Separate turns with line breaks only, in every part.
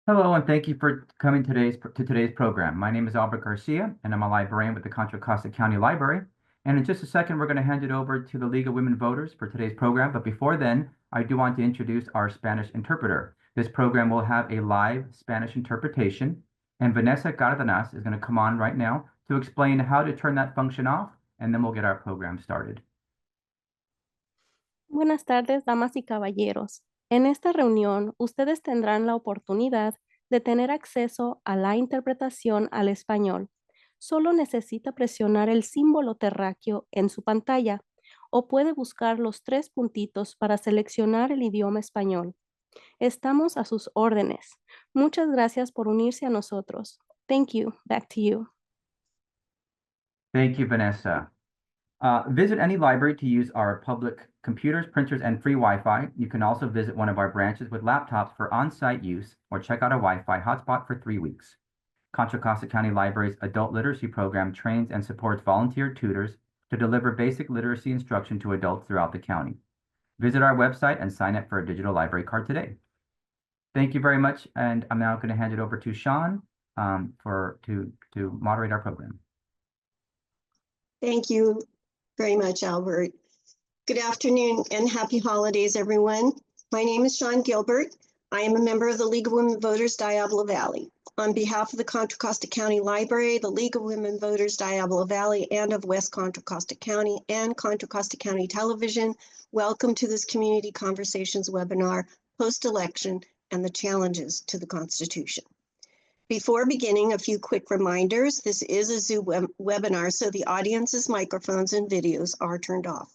Hello, and thank you for coming to today's program. My name is Albert Garcia, and I'm a librarian with the Contra Costa County Library. And in just a second, we're going to hand it over to the League of Women Voters for today's program. But before then, I do want to introduce our Spanish interpreter. This program will have a live Spanish interpretation, and Vanessa Cardenas is going to come on right now to explain how to turn that function off, and then we'll get our program started.
Buenas tardes, damas y caballeros. En esta reunión, ustedes tendrán la oportunidad de tener acceso a la interpretación al español. Solo necesita presionar el símbolo terráqueo en su pantalla o puede buscar los 3 puntitos para seleccionar el idioma español. Estamos a sus órdenes. Muchas gracias por unirse a nosotros. Thank you. Back to you.
Thank you, Vanessa. Visit any library to use our public computers, printers, and free Wi-Fi. You can also visit one of our branches with laptops for on-site use or check out a Wi-Fi hotspot for 3 weeks. Contra Costa County Library's adult literacy program trains and supports volunteer tutors to deliver basic literacy instruction to adults throughout the county. Visit our website and sign up for a digital library card today. Thank you very much, and I'm now going to hand it over to Sean to moderate our program.
Thank you very much, Albert. Good afternoon and happy holidays, everyone. My name is Sean Gilbert. I am a member of the League of Women Voters Diablo Valley. On behalf of the Contra Costa County Library, the League of Women Voters Diablo Valley, and of West Contra Costa County and Contra Costa County Television, welcome to this Community Conversations webinar, Post-Election and the Challenges to the Constitution. Before beginning, a few quick reminders. This is a Zoom webinar, so the audience's microphones and videos are turned off.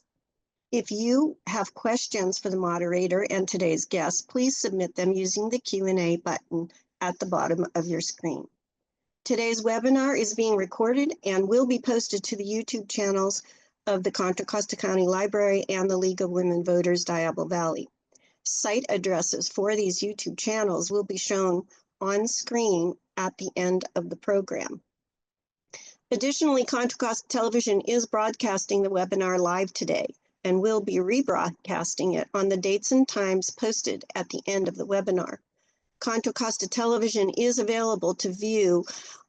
If you have questions for the moderator and today's guests, please submit them using the Q&A button at the bottom of your screen. Today's webinar is being recorded and will be posted to the YouTube channels of the Contra Costa County Library and the League of Women Voters Diablo Valley. Site addresses for these YouTube channels will be shown on screen at the end of the program. Additionally, Contra Costa Television is broadcasting the webinar live today and will be rebroadcasting it on the dates and times posted at the end of the webinar. Contra Costa Television is available to view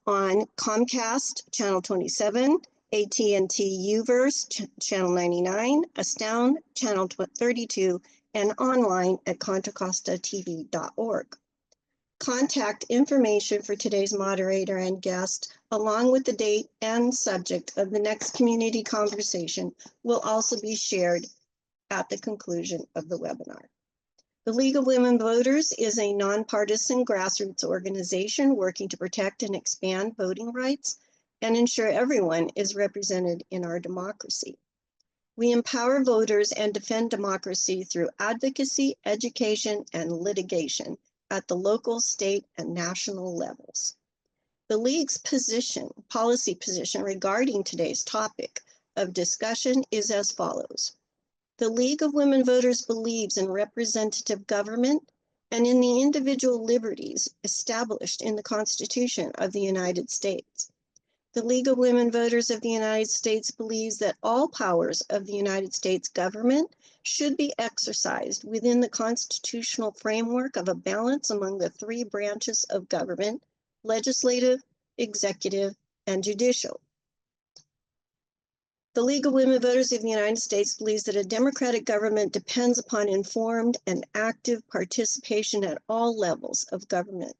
on Comcast Channel 27, AT&T UVerse Channel 99, Astound Channel 32, and online at ContraCostaTV.org. Contact information for today's moderator and guest, along with the date and subject of the next community conversation, will also be shared at the conclusion of the webinar. The League of Women Voters is a nonpartisan grassroots organization working to protect and expand voting rights and ensure everyone is represented in our democracy. We empower voters and defend democracy through advocacy, education, and litigation at the local, state, and national levels. The League's policy position regarding today's topic of discussion is as follows. The League of Women Voters believes in representative government and in the individual liberties established in the Constitution of the United States. The League of Women Voters of the United States believes that all powers of the United States government should be exercised within the constitutional framework of a balance among the 3 branches of government: legislative, executive, and judicial. The League of Women Voters of the United States believes that a democratic government depends upon informed and active participation at all levels of government.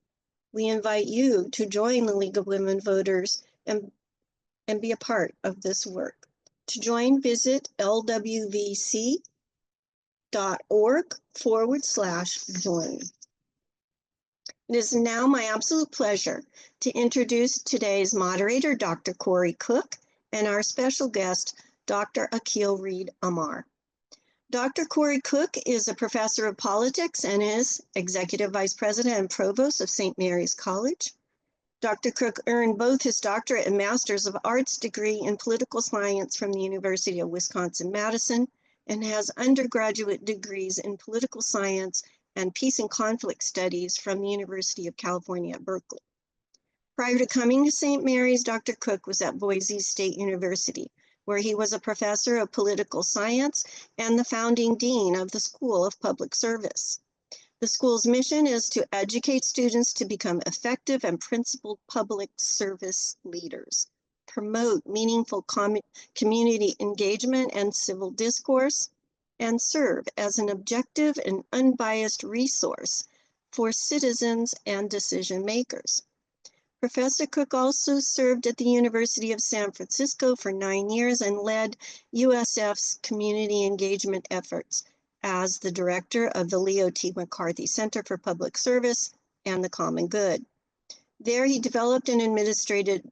We invite you to join the League of Women Voters and be a part of this work. To join, visit lwvc.org/join. It is now my absolute pleasure to introduce today's moderator, Dr. Corey Cook, and our special guest, Dr. Akhil Reed Amar. Dr. Corey Cook is a professor of politics and is Executive Vice President and Provost of St. Mary's College. Dr. Cook earned both his doctorate and Master's of Arts degree in political science from the University of Wisconsin-Madison and has undergraduate degrees in political science and peace and conflict studies from the University of California at Berkeley. Prior to coming to St. Mary's, Dr. Cook was at Boise State University, where he was a professor of political science and the founding dean of the School of Public Service. The school's mission is to educate students to become effective and principled public service leaders, promote meaningful community engagement and civil discourse, and serve as an objective and unbiased resource for citizens and decision makers. Professor Cook also served at the University of San Francisco for 9 years and led USF's community engagement efforts as the director of the Leo T. McCarthy Center for Public Service and the Common Good. There he developed and administered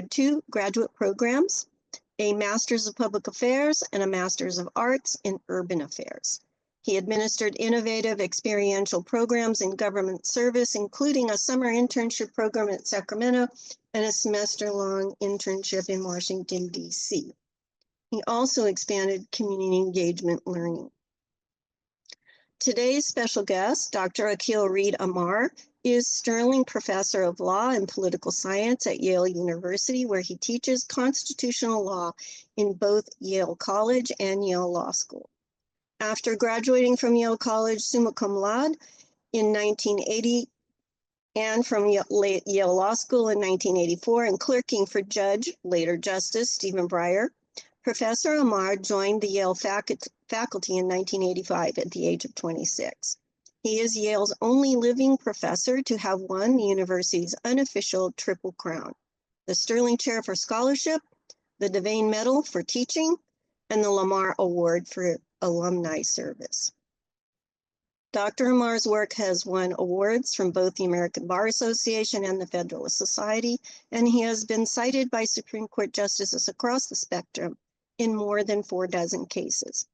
2 graduate programs, a Master's of Public Affairs and a Master's of Arts in Urban Affairs. He administered innovative experiential programs in government service, including a summer internship program at Sacramento and a semester-long internship in Washington, D.C. He also expanded community engagement learning. Today's special guest, Dr. Akhil Reed Amar, is Sterling Professor of Law and Political Science at Yale University, where he teaches constitutional law in both Yale College and Yale Law School. After graduating from Yale College summa cum laude in 1980 and from Yale Law School in 1984 and clerking for Judge, later Justice, Stephen Breyer, Professor Amar joined the Yale faculty in 1985 at the age of 26. He is Yale's only living professor to have won the university's unofficial Triple Crown, the Sterling Chair for Scholarship, the Devane Medal for Teaching, and the Lamar Award for Alumni Service. Dr. Amar's work has won awards from both the American Bar Association and the Federalist Society, and he has been cited by Supreme Court justices across the spectrum in more than 4 cases.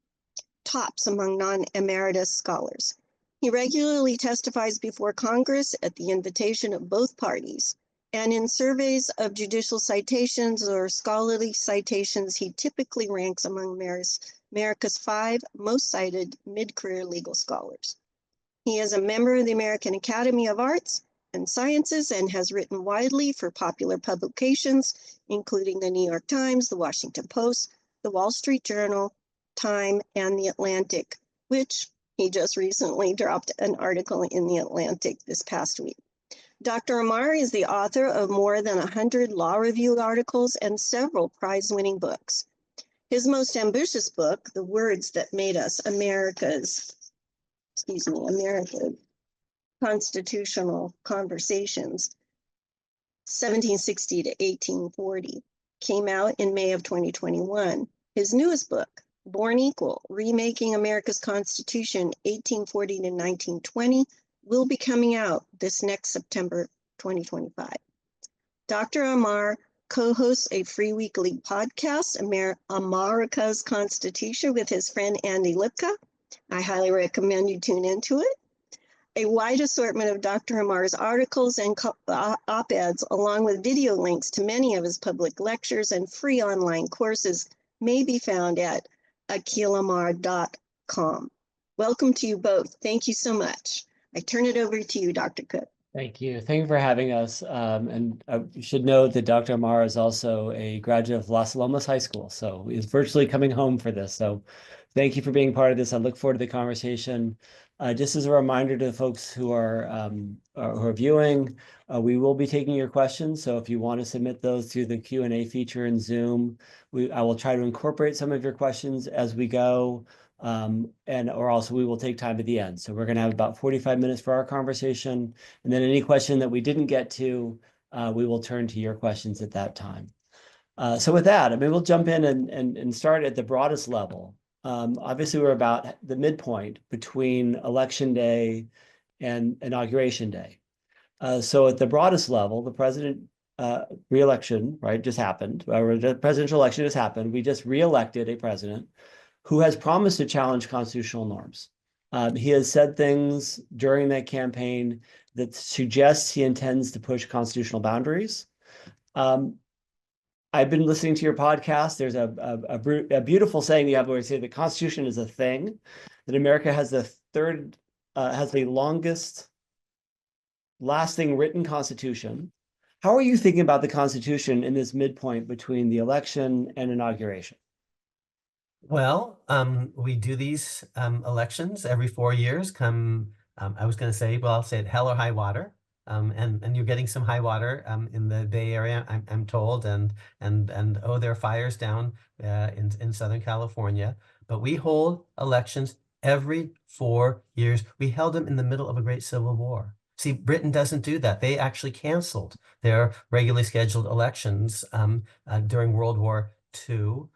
Tops among non-emeritus scholars. He regularly testifies before Congress at the invitation of both parties, and in surveys of judicial citations or scholarly citations, he typically ranks among America's 5 most cited mid-career legal scholars. He is a member of the American Academy of Arts and Sciences and has written widely for popular publications, including the New York Times, the Washington Post, the Wall Street Journal, Time, and the Atlantic, which he just recently dropped an article in the Atlantic this past week. Dr. Amar is the author of more than 100 law review articles and several prize-winning books. His most ambitious book, The Words That Made Us America's Constitutional Conversations, 1760 to 1840, came out in May of 2021. His newest book, Born Equal, Remaking America's Constitution, 1840 to 1920, will be coming out this next September 2025. Dr. Amar co-hosts a free weekly podcast, America's Constitution, with his friend Andy Lipka. I highly recommend you tune into it. A wide assortment of Dr. Amar's articles and op-eds, along with video links to many of his public lectures and free online courses, may be found at akhilamar.com. Welcome to you both. Thank you so much. I turn it over to you, Dr. Cook.
Thank you. Thank you for having us. And you should know that Dr. Amar is also a graduate of Las Lomas High School, so he's virtually coming home for this. So thank you for being part of this. I look forward to the conversation. Just as a reminder to the folks who are viewing, we will be taking your questions. So if you want to submit those through the Q&A feature in Zoom, I will try to incorporate some of your questions as we go. Or also we will take time at the end. So we're going to have about 45 minutes for our conversation. And then any question that we didn't get to, we will turn to your questions at that time. So with that, I mean, we'll jump in and start at the broadest level. Obviously, we're about the midpoint between Election Day and Inauguration Day. So at the broadest level, the president re-election, right, just happened. Or the presidential election just happened. We just re-elected a president who has promised to challenge constitutional norms. He has said things during that campaign that suggests he intends to push constitutional boundaries. I've been listening to your podcast. There's a beautiful saying you have where you say the Constitution is a thing, that America has the longest lasting written Constitution. How are you thinking about the Constitution in this midpoint between the election and inauguration?
Well, we do these elections every 4 years. I was going to say, well, I'll say it, hell or high water. And you're getting some high water in the Bay Area, I'm told, and oh, there are fires down in Southern California. But we hold elections every 4 years. We held them in the middle of a great civil war. See, Britain doesn't do that. They actually canceled their regularly scheduled elections during World War II.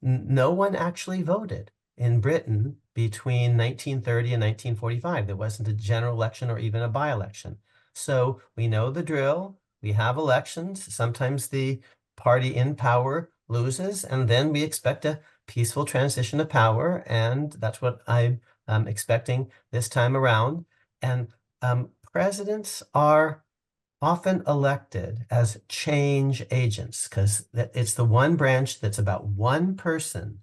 No one actually voted in Britain between 1930 and 1945. There wasn't a general election or even a by-election. So we know the drill. We have elections. Sometimes the party in power loses, and then we expect a peaceful transition of power. And that's what I'm expecting this time around. And presidents are often elected as change agents because it's the one branch that's about one person,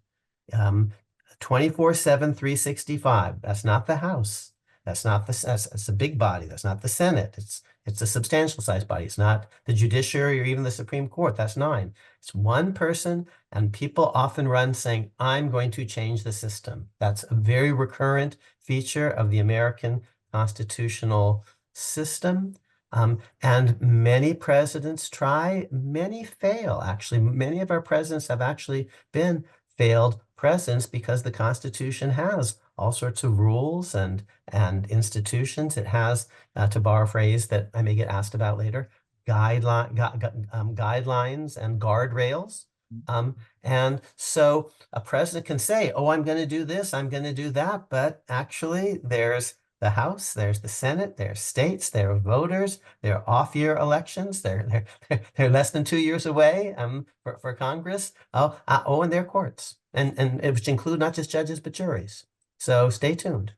24/7, 365. That's not the House. That's not that's a big body. That's not the Senate. It's a substantial sized body. It's not the judiciary or even the Supreme Court. That's 9. It's one person, and people often run saying, I'm going to change the system. That's a very recurrent feature of the American constitutional system. And many presidents try, many fail. Actually, many of our presidents have actually been failed presidents because the Constitution has all sorts of rules and institutions. It has, to borrow a phrase that I may get asked about later, guidelines and guardrails. And so a president can say, oh, I'm going to do this, I'm going to do that. But actually, there's the House, there's the Senate, there's states, there are voters, there are off-year elections, they're less than 2 years away for Congress. And their courts, and which include not just judges but juries. So stay tuned.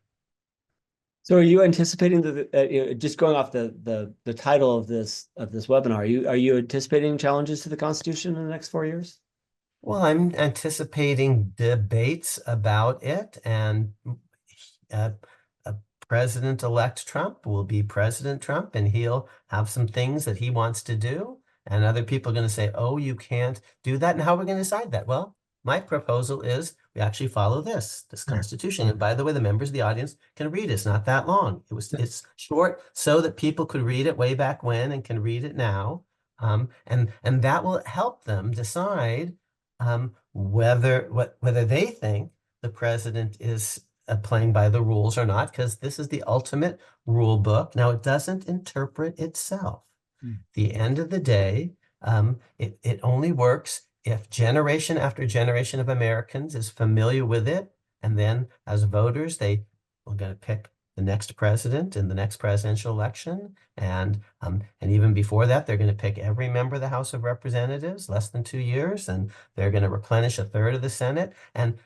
So are you anticipating that just going off the title of this webinar, are you anticipating challenges to the Constitution in the next 4 years?
Well, I'm anticipating debates about it, and President-elect Trump will be President Trump, and he'll have some things that he wants to do, and other people are going to say, oh, you can't do that. And how are we going to decide that? Well, my proposal is we actually follow this Constitution. And by the way, the members of the audience can read it. It's not that long. It's short so that people could read it way back when and can read it now. And that will help them decide whether they think the president is playing by the rules or not, because this is the ultimate rule book. Now, it doesn't interpret itself. At the end of the day, it only works if generation after generation of Americans is familiar with it, and then as voters, they are going to pick the next president in the next presidential election, and even before that, they're going to pick every member of the House of Representatives, less than 2 years, and they're going to replenish a third of the Senate. And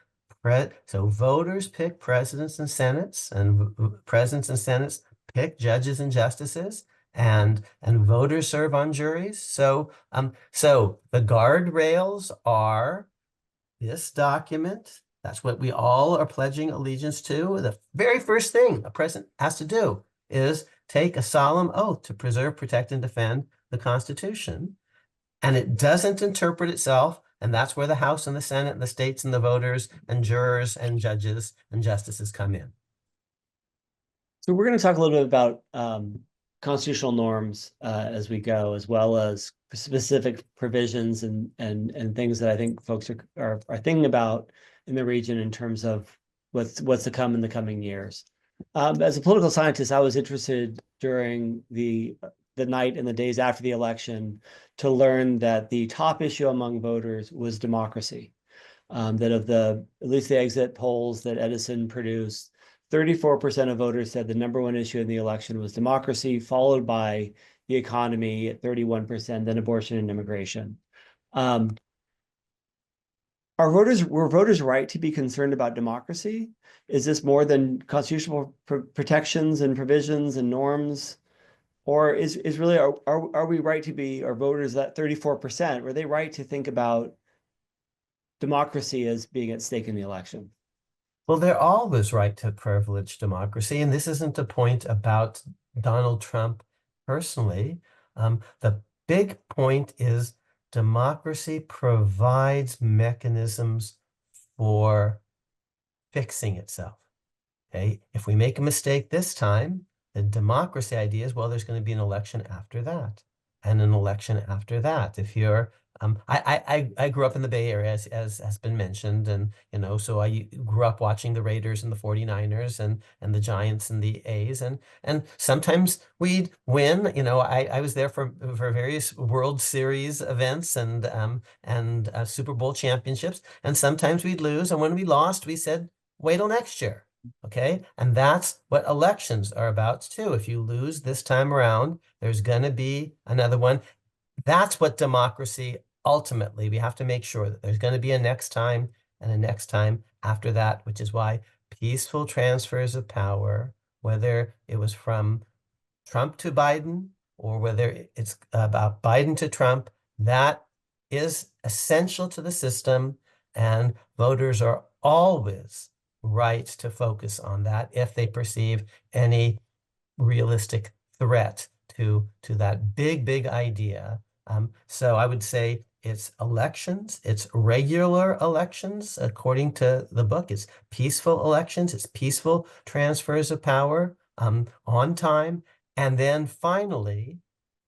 so voters pick presidents and senates, and presidents and senates pick judges and justices, and voters serve on juries. So the guardrails are this document. That's what we all are pledging allegiance to. The very first thing a president has to do is take a solemn oath to preserve, protect, and defend the Constitution. And it doesn't interpret itself. And that's where the House and the Senate and the states and the voters and jurors and judges and justices come in.
So we're going to talk a little bit about constitutional norms as we go, as well as specific provisions and things that I think folks are thinking about in the region in terms of what's to come in the coming years. As a political scientist, I was interested during the night and the days after the election to learn that the top issue among voters was democracy. That of at least the exit polls that Edison produced, 34% of voters said the number 1 issue in the election was democracy, followed by the economy at 31%, then abortion and immigration. Were voters right to be concerned about democracy? Is this more than constitutional protections and provisions and norms? Or is really, are we right to be, our voters, that 34%, were they right to think about democracy as being at stake in the election?
Well, they're always right to privilege democracy. And this isn't a point about Donald Trump personally. The big point is democracy provides mechanisms for fixing itself. Okay, if we make a mistake this time, the democracy idea is, well, there's going to be an election after that, and an election after that. If you're, I grew up in the Bay Area, as has been mentioned, and so I grew up watching the Raiders and the 49ers and the Giants and the A's, and sometimes we'd win. I was there for various World Series events and Super Bowl championships, and sometimes we'd lose, and when we lost, we said, wait till next year. Okay, and that's what elections are about too. If you lose this time around, there's going to be another one. That's what democracy, ultimately, we have to make sure that there's going to be a next time and a next time after that, which is why peaceful transfers of power, whether it was from Trump to Biden or whether it's about Biden to Trump, that is essential to the system, and voters are always right to focus on that if they perceive any realistic threat to that big idea. So I would say it's elections, it's regular elections, according to the book. It's peaceful elections, it's peaceful transfers of power on time. And then finally,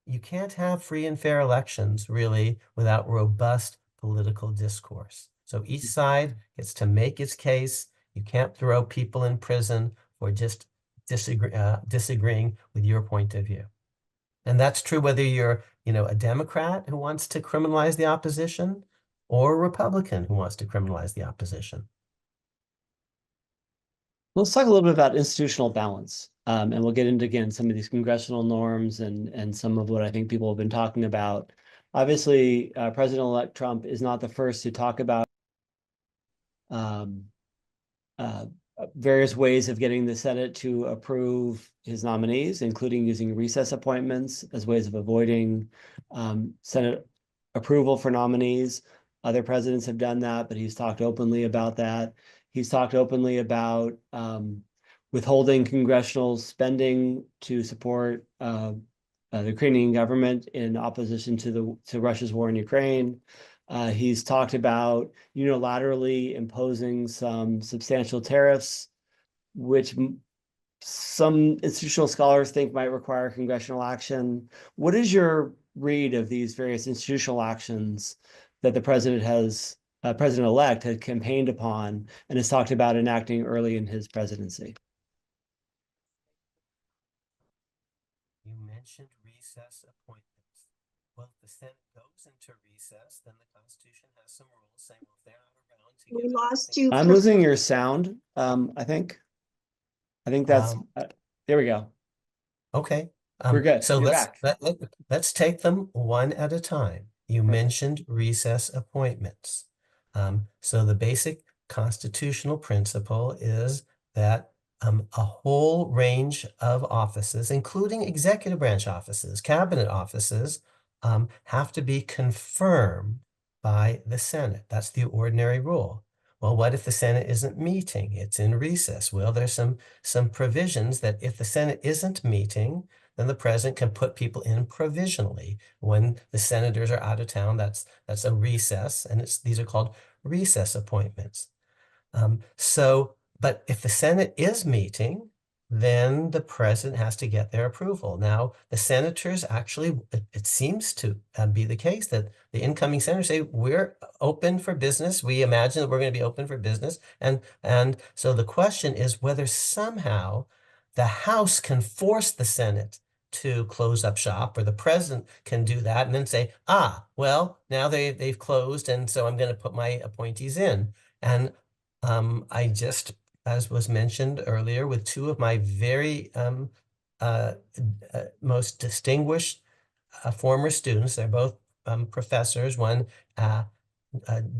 you can't have free and fair elections really without robust political discourse. So each side gets to make its case. You can't throw people in prison for just disagreeing with your point of view. And that's true whether you're, a Democrat who wants to criminalize the opposition or a Republican who wants to criminalize the opposition.
Let's talk a little bit about institutional balance. And we'll get into, again, some of these congressional norms and some of what I think people have been talking about. Obviously, President-elect Trump is not the first to talk about various ways of getting the Senate to approve his nominees, including using recess appointments as ways of avoiding Senate approval for nominees. Other presidents have done that, but he's talked openly about that. He's talked openly about withholding congressional spending to support the Ukrainian government in opposition to Russia's war in Ukraine. He's talked about unilaterally imposing some substantial tariffs, which some institutional scholars think might require congressional action. What is your read of these various institutional actions that the president-elect had campaigned upon and has talked about enacting early in his presidency?
You mentioned recess appointments. Well, if the Senate goes into recess, then the Constitution has some rules saying, well, if they're not around to
We
give
lost you.
I'm losing your sound, I think. I think that's, there we go.
Okay.
We're good.
So
You're
let's
back.
let's take them one at a time. You mentioned recess appointments. So the basic constitutional principle is that a whole range of offices, including executive branch offices, cabinet offices, have to be confirmed by the Senate. That's the ordinary rule. Well, what if the Senate isn't meeting? It's in recess. Well, there's some provisions that if the Senate isn't meeting, then the president can put people in provisionally. When the senators are out of town, that's a recess, and these are called recess appointments. But if the Senate is meeting, then the president has to get their approval. Now, the senators actually, it seems to be the case that the incoming senators say, we're open for business. We imagine that we're going to be open for business. And so the question is whether somehow the House can force the Senate to close up shop, or the president can do that and then say, well, now they've closed, and so I'm going to put my appointees in. And I just, as was mentioned earlier, with two of my very most distinguished former students, they're both professors, one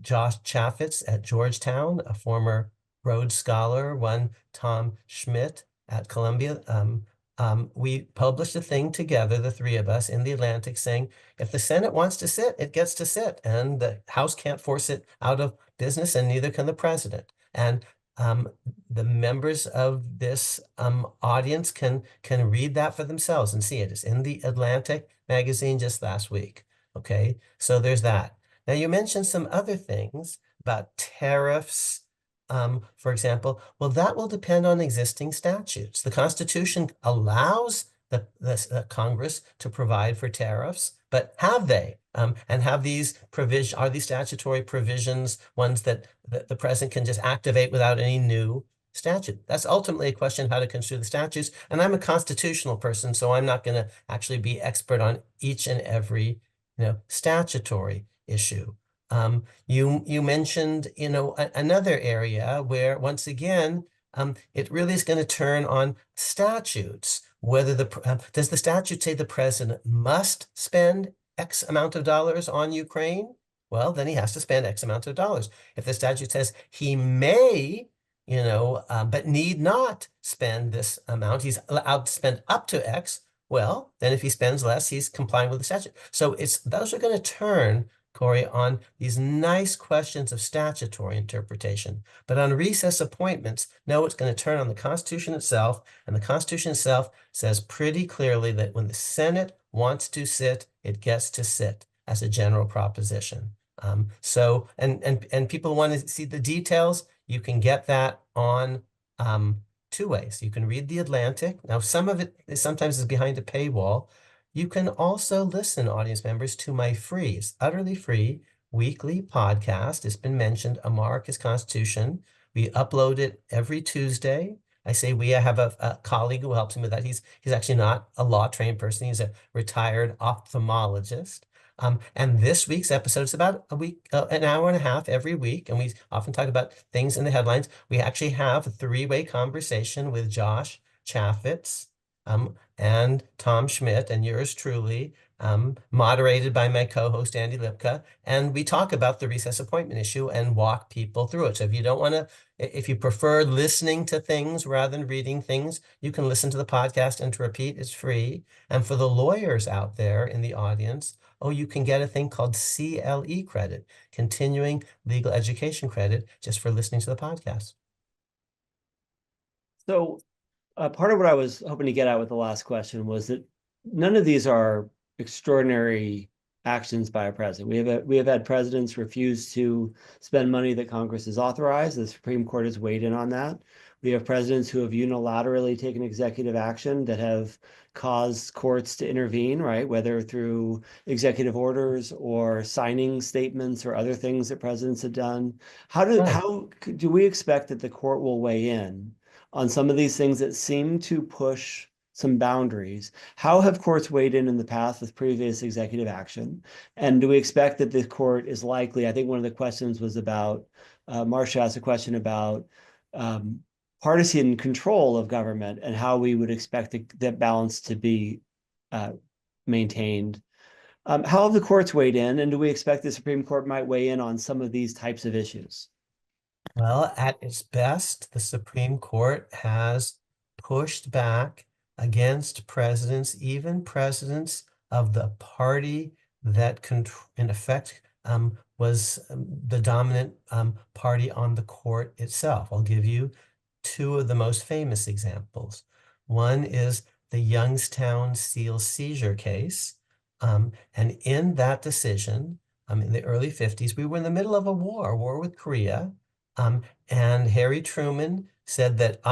Josh Chaffetz at Georgetown, a former Rhodes Scholar, one Tom Schmidt at Columbia. We published a thing together, the three of us, in the Atlantic saying, if the Senate wants to sit, it gets to sit, and the House can't force it out of business, and neither can the president. And the members of this audience can read that for themselves and see it. It's in the Atlantic magazine just last week. Okay, so there's that. Now you mentioned some other things about tariffs for example, well, that will depend on existing statutes. The Constitution allows the Congress to provide for tariffs, but have they? And have these are these statutory provisions ones that the president can just activate without any new statute? That's ultimately a question of how to construe the statutes. And I'm a constitutional person, so I'm not going to actually be expert on each and every, statutory issue. You mentioned, another area where, once again, it really is going to turn on statutes. Whether does the statute say the president must spend X amount of dollars on Ukraine? Well, then he has to spend X amount of dollars. If the statute says he may, but need not spend this amount, he's allowed to spend up to X. Well, then if he spends less, he's complying with the statute. So those are going to turn, Corey, on these nice questions of statutory interpretation. But on recess appointments, no, it's going to turn on the Constitution itself. And the Constitution itself says pretty clearly that when the Senate wants to sit, it gets to sit as a general proposition. So people want to see the details. You can get that on two ways. You can read The Atlantic. Now, some of it sometimes is behind a paywall. You can also listen, audience members, to my free, utterly free weekly podcast. It's been mentioned, America's Constitution. We upload it every Tuesday. I say we, I have a colleague who helps me with that. He's actually not a law-trained person. He's a retired ophthalmologist. And this week's episode is about an hour and a half every week. And we often talk about things in the headlines. We actually have a three-way conversation with Josh Chaffetz, and Tom Schmidt and yours truly, moderated by my co-host Andy Lipka. And we talk about the recess appointment issue and walk people through it. So if you don't want to, if you prefer listening to things rather than reading things, you can listen to the podcast, and to repeat, it's free. And for the lawyers out there in the audience, you can get a thing called CLE credit, continuing legal education credit, just for listening to the podcast.
So part of what I was hoping to get at with the last question was that none of these are extraordinary actions by a president. We have had presidents refuse to spend money that Congress has authorized. The Supreme Court has weighed in on that. We have presidents who have unilaterally taken executive action that have caused courts to intervene, right? Whether through executive orders or signing statements or other things that presidents have done. How do we expect that the court will weigh in on some of these things that seem to push some boundaries? How have courts weighed in the past with previous executive action? And do we expect that the court is likely, I think one of the questions was about, Marcia asked a question about partisan control of government and how we would expect that balance to be maintained. How have the courts weighed in, and do we expect the Supreme Court might weigh in on some of these types of issues?
Well, at its best, the Supreme Court has pushed back against presidents, even presidents of the party that in effect was the dominant party on the court itself. I'll give you two of the most famous examples. One is the Youngstown seal seizure case. And in that decision, in the early 50s, we were in the middle of a war with Korea. And Harry Truman said that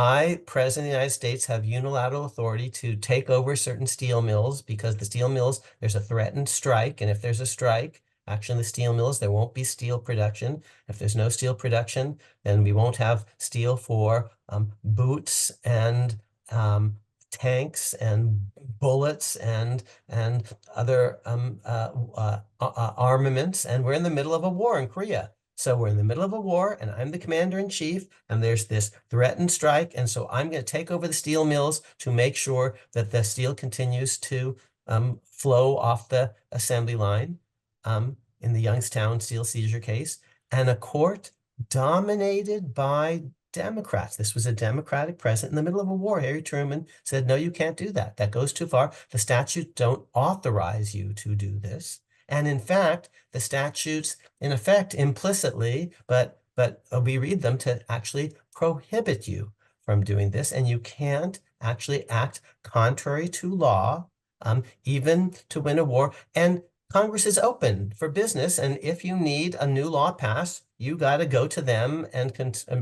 President of the United States, have unilateral authority to take over certain steel mills, because the steel mills, there's a threatened strike. And if there's a strike, actually in the steel mills, there won't be steel production. If there's no steel production, then we won't have steel for boots and tanks and bullets and other armaments. And we're in the middle of a war in Korea. So we're in the middle of a war, and I'm the commander in chief, and there's this threatened strike. And so I'm going to take over the steel mills to make sure that the steel continues to flow off the assembly line in the Youngstown steel seizure case. And a court dominated by Democrats. This was a Democratic president in the middle of a war. Harry Truman said, no, you can't do that. That goes too far. The statutes don't authorize you to do this. And in fact, the statutes, in effect, implicitly, but we read them to actually prohibit you from doing this. And you can't actually act contrary to law, even to win a war. And Congress is open for business, and if you need a new law passed, you got to go to them and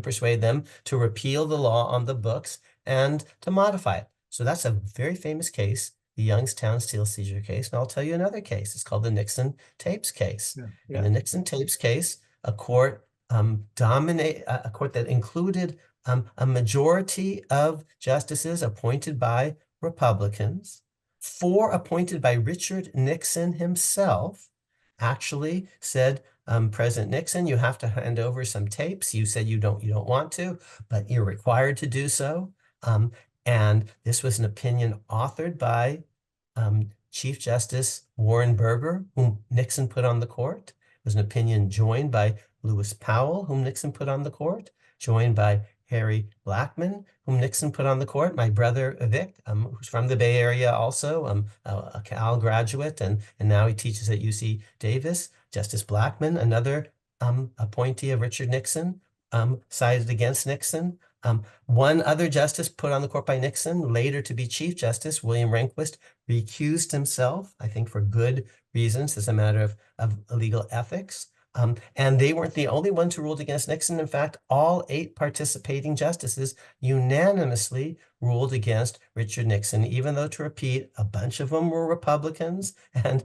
persuade them to repeal the law on the books and to modify it. So that's a very famous case, the Youngstown seal seizure case. And I'll tell you another case. It's called the Nixon tapes case. In the Nixon tapes case, a court a court that included a majority of justices appointed by Republicans, 4 appointed by Richard Nixon himself, actually said, President Nixon, you have to hand over some tapes. You said you don't want to, but you're required to do so. And this was an opinion authored by Chief Justice Warren Burger, whom Nixon put on the court. It was an opinion joined by Lewis Powell, whom Nixon put on the court, joined by Harry Blackmun, whom Nixon put on the court, my brother Vic, who's from the Bay Area also, a Cal graduate, and now he teaches at UC Davis. Justice Blackmun, another appointee of Richard Nixon, sided against Nixon. One other justice put on the court by Nixon, later to be Chief Justice, William Rehnquist, recused himself, I think for good reasons, as a matter of legal ethics. And they weren't the only ones who ruled against Nixon. In fact, all 8 participating justices unanimously ruled against Richard Nixon, even though, to repeat, a bunch of them were Republicans, and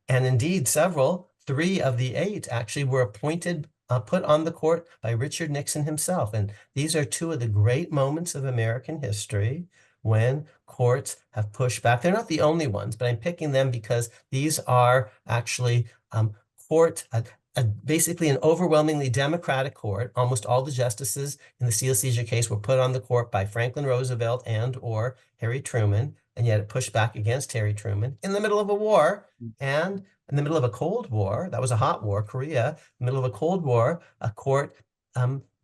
indeed 3 of the 8 actually were appointed, put on the court by Richard Nixon himself. And these are 2 of the great moments of American history when courts have pushed back. They're not the only ones, but I'm picking them because these are actually basically an overwhelmingly Democratic court. Almost all the justices in the seal seizure case were put on the court by Franklin Roosevelt and/or Harry Truman, and yet it pushed back against Harry Truman in the middle of a war and in the middle of a Cold War. That was a hot war, Korea. In the middle of a Cold War, a court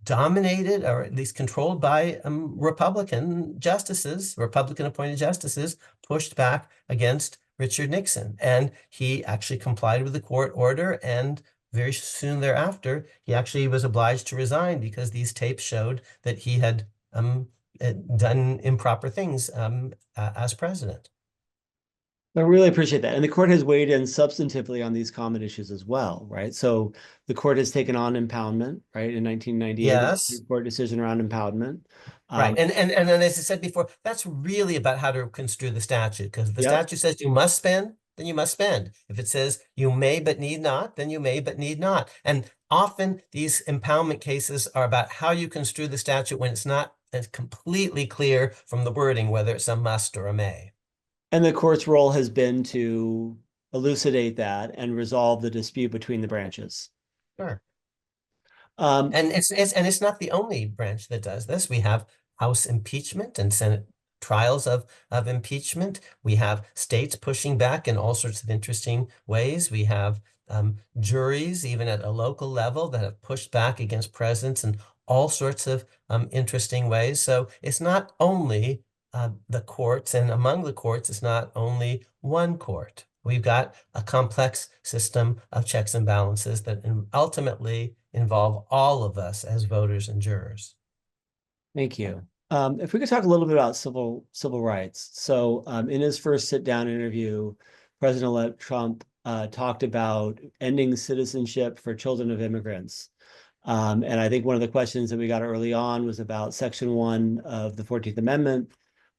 dominated, or at least controlled by Republican justices, Republican appointed justices, pushed back against Richard Nixon. And he actually complied with the court order, and very soon thereafter, he actually was obliged to resign because these tapes showed that he had done improper things as president.
I really appreciate that. And the court has weighed in substantively on these common issues as well, right? So the court has taken on impoundment, right? In 1998,
Yes.
court decision around impoundment.
Right. And then, as I said before, that's really about how to construe the statute, because if the statute says you must spend, then you must spend. If it says you may but need not, then you may but need not. And often these impoundment cases are about how you construe the statute when it's not as completely clear from the wording whether it's a must or a may.
And the court's role has been to elucidate that and resolve the dispute between the branches.
Sure. And it's not the only branch that does this. We have House impeachment and Senate trials of impeachment. We have states pushing back in all sorts of interesting ways. We have juries, even at a local level, that have pushed back against presidents in all sorts of interesting ways. So it's not only the courts, and among the courts, it's not only one court. We've got a complex system of checks and balances that ultimately involve all of us as voters and jurors.
Thank you. If we could talk a little bit about civil rights. So in his first sit-down interview, President-elect Trump talked about ending citizenship for children of immigrants. And I think one of the questions that we got early on was about Section 1 of the 14th Amendment,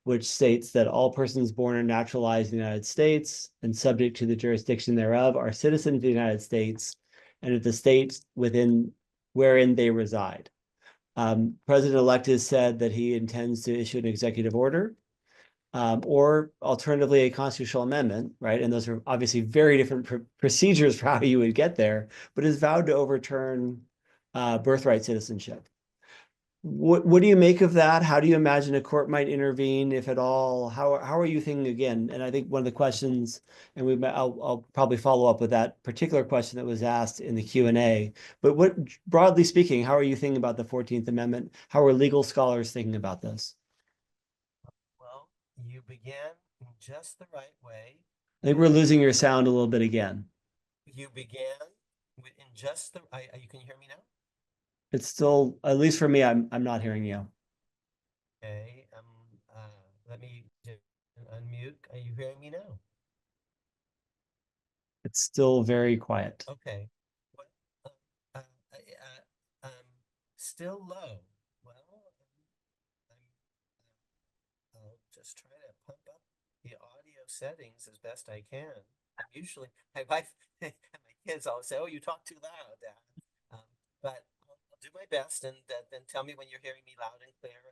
which states that all persons born or naturalized in the United States and subject to the jurisdiction thereof are citizens of the United States and of the states wherein they reside. President-elect has said that he intends to issue an executive order or alternatively a constitutional amendment, right? And those are obviously very different procedures for how you would get there, but has vowed to overturn birthright citizenship. What do you make of that? How do you imagine a court might intervene, if at all? How are you thinking again? And I think one of the questions, and I'll probably follow up with that particular question that was asked in the Q&A. But broadly speaking, how are you thinking about the 14th Amendment? How are legal scholars thinking about this?
Well, you began in just the right way.
I think we're losing your sound a little bit again.
You began in just the. You can hear me now?
It's still, at least for me, I'm not hearing you.
Okay. Let me unmute. Are you hearing me now?
It's still very quiet.
Okay. Well, uh, uh, still low. Well, I'll just try to pump up the audio settings as best I can. I'm usually, my wife and my kids always say, "Oh, you talk too loud, Dad." But I'll do my best, and then tell me when you're hearing me loud and clear,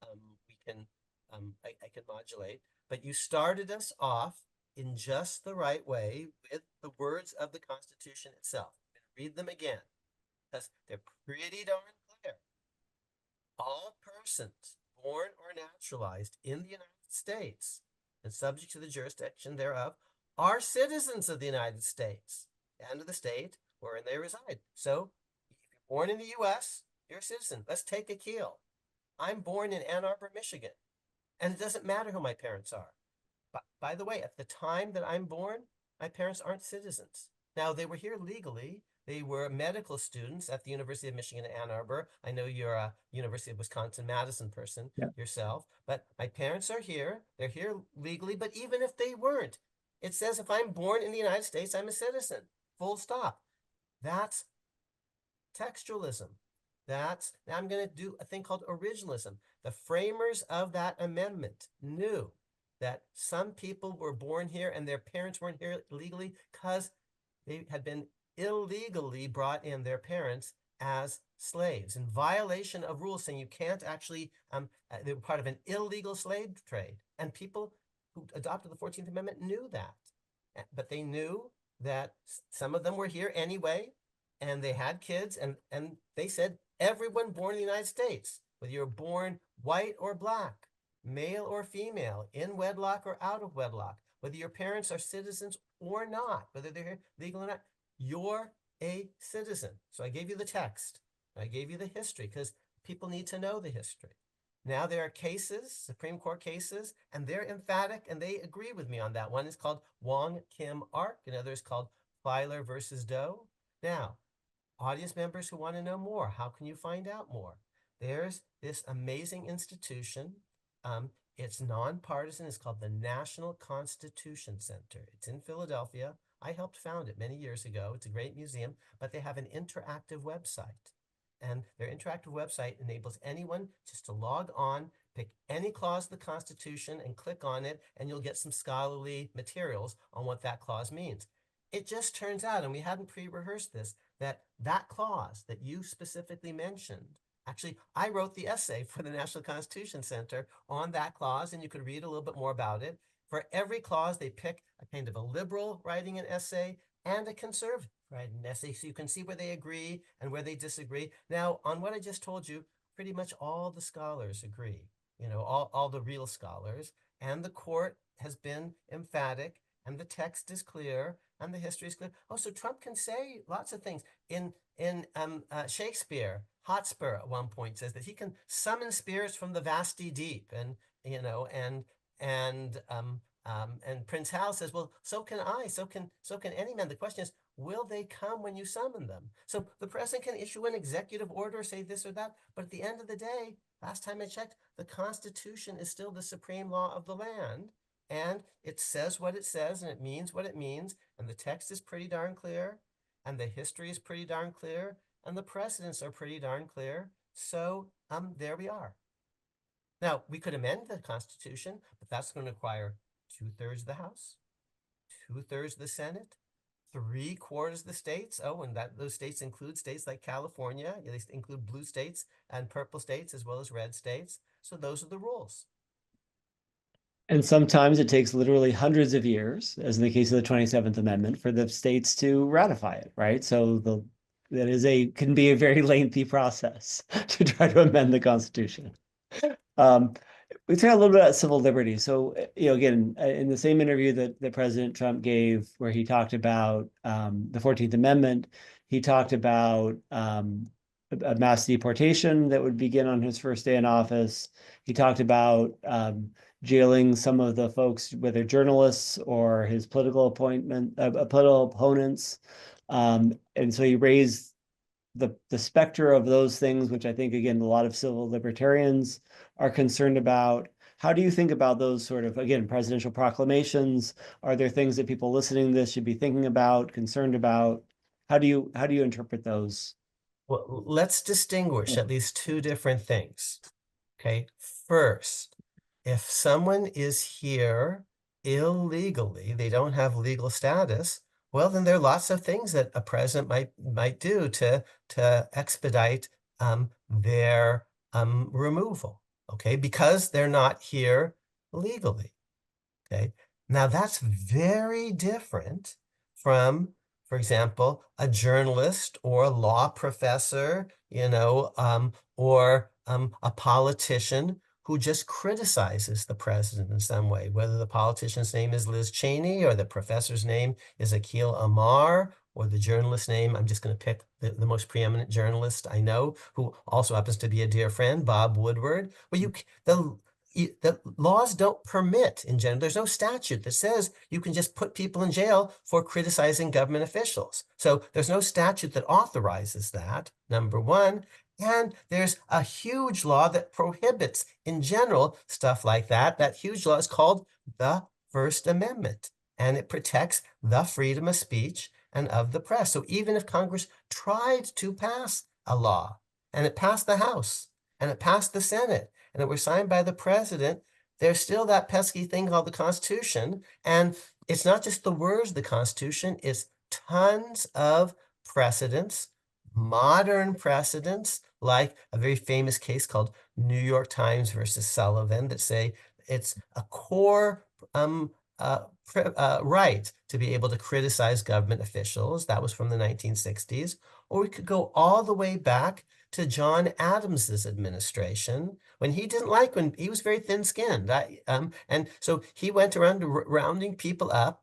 and we can, I can modulate. But you started us off in just the right way with the words of the Constitution itself. I'm going to read them again because they're pretty darn clear. All persons born or naturalized in the United States and subject to the jurisdiction thereof are citizens of the United States and of the state wherein they reside. So if you're born in the US, you're a citizen. Let's take Akhil. I'm born in Ann Arbor, Michigan, and it doesn't matter who my parents are. But by the way, at the time that I'm born, my parents aren't citizens. Now, they were here legally. They were medical students at the University of Michigan in Ann Arbor. I know you're a University of Wisconsin-Madison person yourself, but my parents are here. They're here legally, but even if they weren't, it says if I'm born in the United States, I'm a citizen, full stop. That's textualism. Now I'm going to do a thing called originalism. The framers of that amendment knew that some people were born here and their parents weren't here legally because they had been illegally brought in, their parents, as slaves in violation of rules saying you can't actually, they were part of an illegal slave trade. And people who adopted the 14th Amendment knew that. But they knew that some of them were here anyway, and they had kids, and they said, everyone born in the United States, whether you're born white or black, male or female, in wedlock or out of wedlock, whether your parents are citizens or not, whether they're here legal or not, you're a citizen. So I gave you the text. I gave you the history because people need to know the history. Now there are cases, Supreme Court cases, and they're emphatic and they agree with me on that. One is called Wong Kim Ark, another is called Filer versus Doe. Now, audience members who want to know more, how can you find out more? There's this amazing institution. It's nonpartisan. It's called the National Constitution Center. It's in Philadelphia. I helped found it many years ago. It's a great museum, but they have an interactive website. And their interactive website enables anyone just to log on, pick any clause of the Constitution and click on it, and you'll get some scholarly materials on what that clause means. It just turns out, and we hadn't pre-rehearsed this, that clause that you specifically mentioned, actually, I wrote the essay for the National Constitution Center on that clause, and you could read a little bit more about it. For every clause, they pick a kind of a liberal writing an essay and a conservative writing an essay, so you can see where they agree and where they disagree. Now, on what I just told you, pretty much all the scholars agree, all the real scholars, and the court has been emphatic, and the text is clear, and the history is clear. Oh, so Trump can say lots of things. In Shakespeare, Hotspur at one point says that he can summon spirits from the vasty deep, and Prince Hal says, well, so can I, so can any man. The question is, will they come when you summon them? So the president can issue an executive order, say this or that, but at the end of the day, last time I checked, the Constitution is still the supreme law of the land, and it says what it says, and it means what it means, and the text is pretty darn clear, and the history is pretty darn clear, and the precedents are pretty darn clear. So there we are. Now, we could amend the Constitution, but that's going to require 2/3 of the House, 2/3 of the Senate, 3/4 of the states. Oh, and those states include states like California. They include blue states and purple states as well as red states. So those are the rules.
And sometimes it takes literally hundreds of years, as in the case of the 27th Amendment, for the states to ratify it, right? So can be a very lengthy process to try to amend the Constitution. We talk a little bit about civil liberties. So, again, in the same interview that President Trump gave, where he talked about the 14th Amendment, he talked about a mass deportation that would begin on his first day in office. He talked about jailing some of the folks, whether journalists or his political opponents. And so he raised the specter of those things, which I think, again, a lot of civil libertarians are concerned about. How do you think about those sort of, again, presidential proclamations? Are there things that people listening to this should be thinking about, concerned about? How do you interpret those?
Well, let's distinguish at least two different things. Okay, first, if someone is here illegally, they don't have legal status, well, then there are lots of things that a president might do to expedite their removal. Okay, because they're not here legally. Okay, now that's very different from, for example, a journalist or a law professor, or a politician who just criticizes the president in some way, whether the politician's name is Liz Cheney or the professor's name is Akhil Amar, or the journalist's name, I'm just going to pick the most preeminent journalist I know, who also happens to be a dear friend, Bob Woodward. Well, the laws don't permit in general. There's no statute that says you can just put people in jail for criticizing government officials. So there's no statute that authorizes that, number one. And there's a huge law that prohibits, in general, stuff like that. That huge law is called the First Amendment, and it protects the freedom of speech and of the press. So even if Congress tried to pass a law, and it passed the House, and it passed the Senate, and it was signed by the president, there's still that pesky thing called the Constitution. And it's not just the words of the Constitution, it's tons of precedents, modern precedents, like a very famous case called New York Times versus Sullivan, that say it's a core right to be able to criticize government officials. That was from the 1960s. Or we could go all the way back to John Adams's administration, when he didn't like, when he was very thin-skinned. And so he went around rounding people up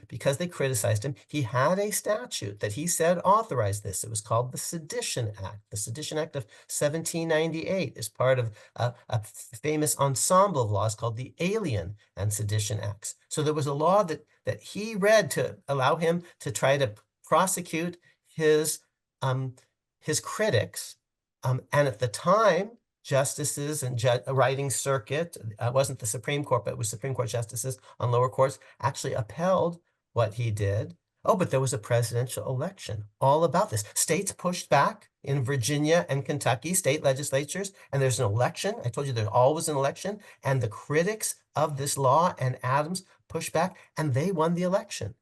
because they criticized him. He had a statute that he said authorized this. It was called the Sedition Act. The Sedition Act of 1798 is part of a famous ensemble of laws called the Alien and Sedition Acts. So there was a law that he read to allow him to try to prosecute his critics. And at the time, justices and writing circuit, wasn't the Supreme Court, but it was Supreme Court justices on lower courts, actually upheld what he did. Oh, but there was a presidential election all about this. States pushed back in Virginia and Kentucky, state legislatures, and there's an election. I told you there's always an election. And the critics of this law and Adams pushed back, and they won the election.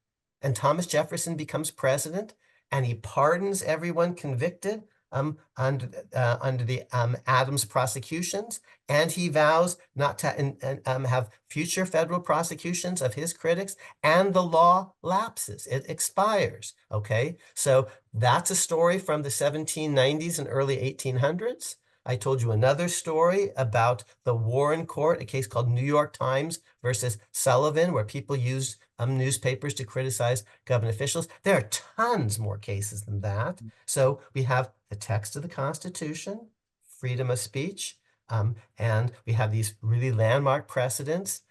And Thomas Jefferson becomes president, and he pardons everyone convicted under the Adams prosecutions, and he vows not to have future federal prosecutions of his critics, and the law lapses. It expires, okay? So that's a story from the 1790s and early 1800s. I told you another story about the Warren Court, a case called New York Times versus Sullivan, where people used newspapers to criticize government officials. There are tons more cases than that. So we have the text of the Constitution, freedom of speech, and we have these really landmark precedents.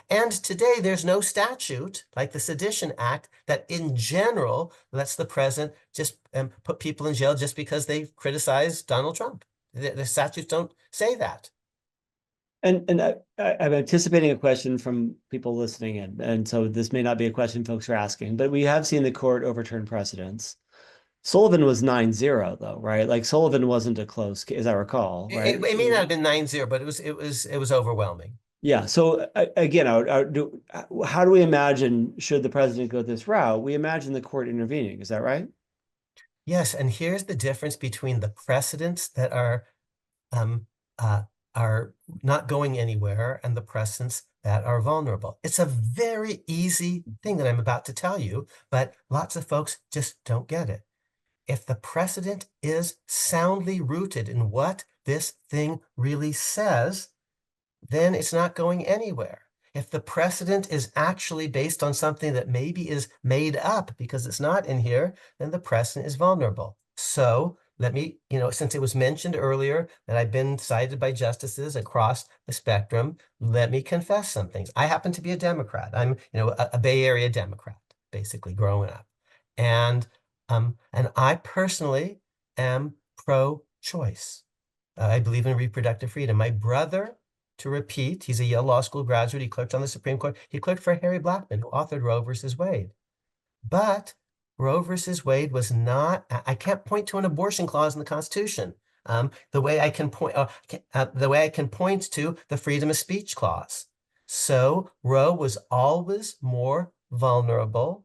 And today there's no statute like the Sedition Act that in general lets the president just put people in jail just because they criticize Donald Trump. The statutes don't say that.
And I'm anticipating a question from people listening in, and so this may not be a question folks are asking, but we have seen the court overturn precedents. Sullivan was 9-0 though, right? Like Sullivan wasn't a close, as I recall, right?
It may not have been 9-0, but it was overwhelming.
Yeah. So again, how do we imagine, should the president go this route? We imagine the court intervening. Is that right?
Yes, and here's the difference between the precedents that are not going anywhere and the precedents that are vulnerable. It's a very easy thing that I'm about to tell you, but lots of folks just don't get it. If the precedent is soundly rooted in what this thing really says, then it's not going anywhere. If the precedent is actually based on something that maybe is made up because it's not in here, then the precedent is vulnerable. So let me, since it was mentioned earlier that I've been cited by justices across the spectrum, let me confess some things. I happen to be a Democrat. I'm, a Bay Area Democrat, basically growing up. And I personally am pro-choice. I believe in reproductive freedom. My brother to repeat. He's a Yale Law School graduate. He clerked on the Supreme Court. He clerked for Harry Blackmun, who authored Roe versus Wade. But Roe versus Wade was not, I can't point to an abortion clause in the Constitution. The way I can point to the freedom of speech clause. So Roe was always more vulnerable,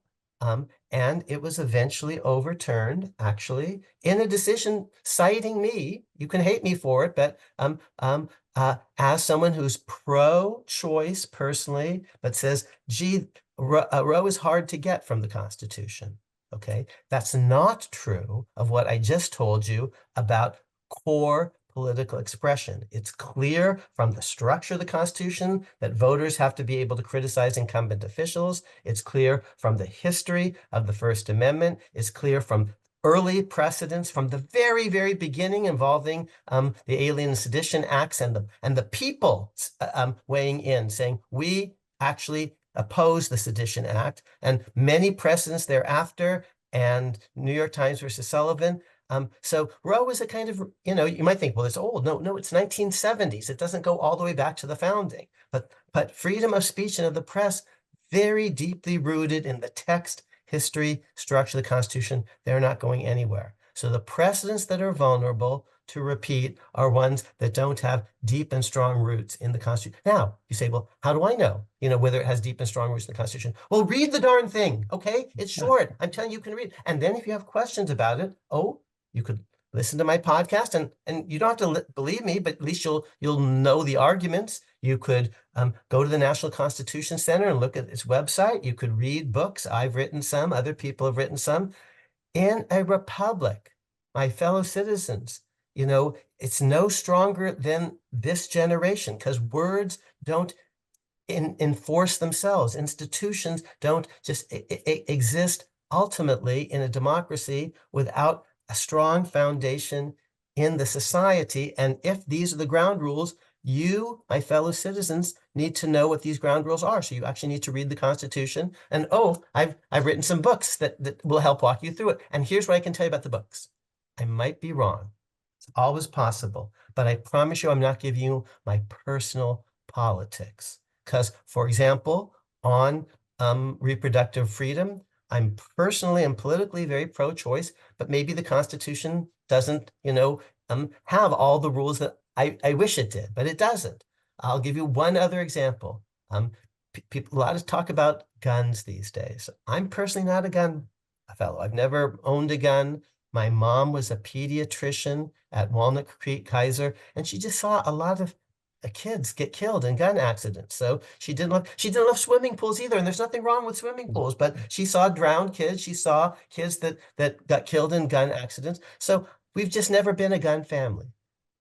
and it was eventually overturned, actually, in a decision citing me. You can hate me for it, but as someone who's pro-choice personally, but says, gee, Roe is hard to get from the Constitution. Okay, that's not true of what I just told you about core political expression. It's clear from the structure of the Constitution that voters have to be able to criticize incumbent officials. It's clear from the history of the First Amendment. It's clear from early precedents from the very, very beginning involving the Alien and Sedition Acts and the people weighing in, saying we actually oppose the Sedition Act, and many precedents thereafter, and New York Times versus Sullivan. So Roe is a kind of, you might think, well, it's old. No, it's 1970s. It doesn't go all the way back to the founding. But freedom of speech and of the press, very deeply rooted in the text, history, structure of the Constitution. They're not going anywhere. So the precedents that are vulnerable to repeat are ones that don't have deep and strong roots in the Constitution. Now, you say, well, how do I know, whether it has deep and strong roots in the Constitution? Well, read the darn thing, okay? It's short. I'm telling you, you can read. And then if you have questions about it, you could listen to my podcast, and you don't have to believe me, but at least you'll know the arguments. You could go to the National Constitution Center and look at its website. You could read books. I've written some. Other people have written some. In a republic, my fellow citizens, it's no stronger than this generation, because words don't enforce themselves. Institutions don't just exist ultimately in a democracy without a strong foundation in the society. And if these are the ground rules, you, my fellow citizens, need to know what these ground rules are. So you actually need to read the Constitution. And I've written some books that will help walk you through it. And here's what I can tell you about the books. I might be wrong. It's always possible. But I promise you, I'm not giving you my personal politics. Because, for example, on reproductive freedom, I'm personally and politically very pro-choice, but maybe the Constitution doesn't, have all the rules that I wish it did, but it doesn't. I'll give you one other example. People, a lot of talk about guns these days. I'm personally not a gun fellow. I've never owned a gun. My mom was a pediatrician at Walnut Creek Kaiser, and she just saw a lot of kids get killed in gun accidents. So she didn't love swimming pools either. And there's nothing wrong with swimming pools, but she saw drowned kids. She saw kids that got killed in gun accidents. So we've just never been a gun family.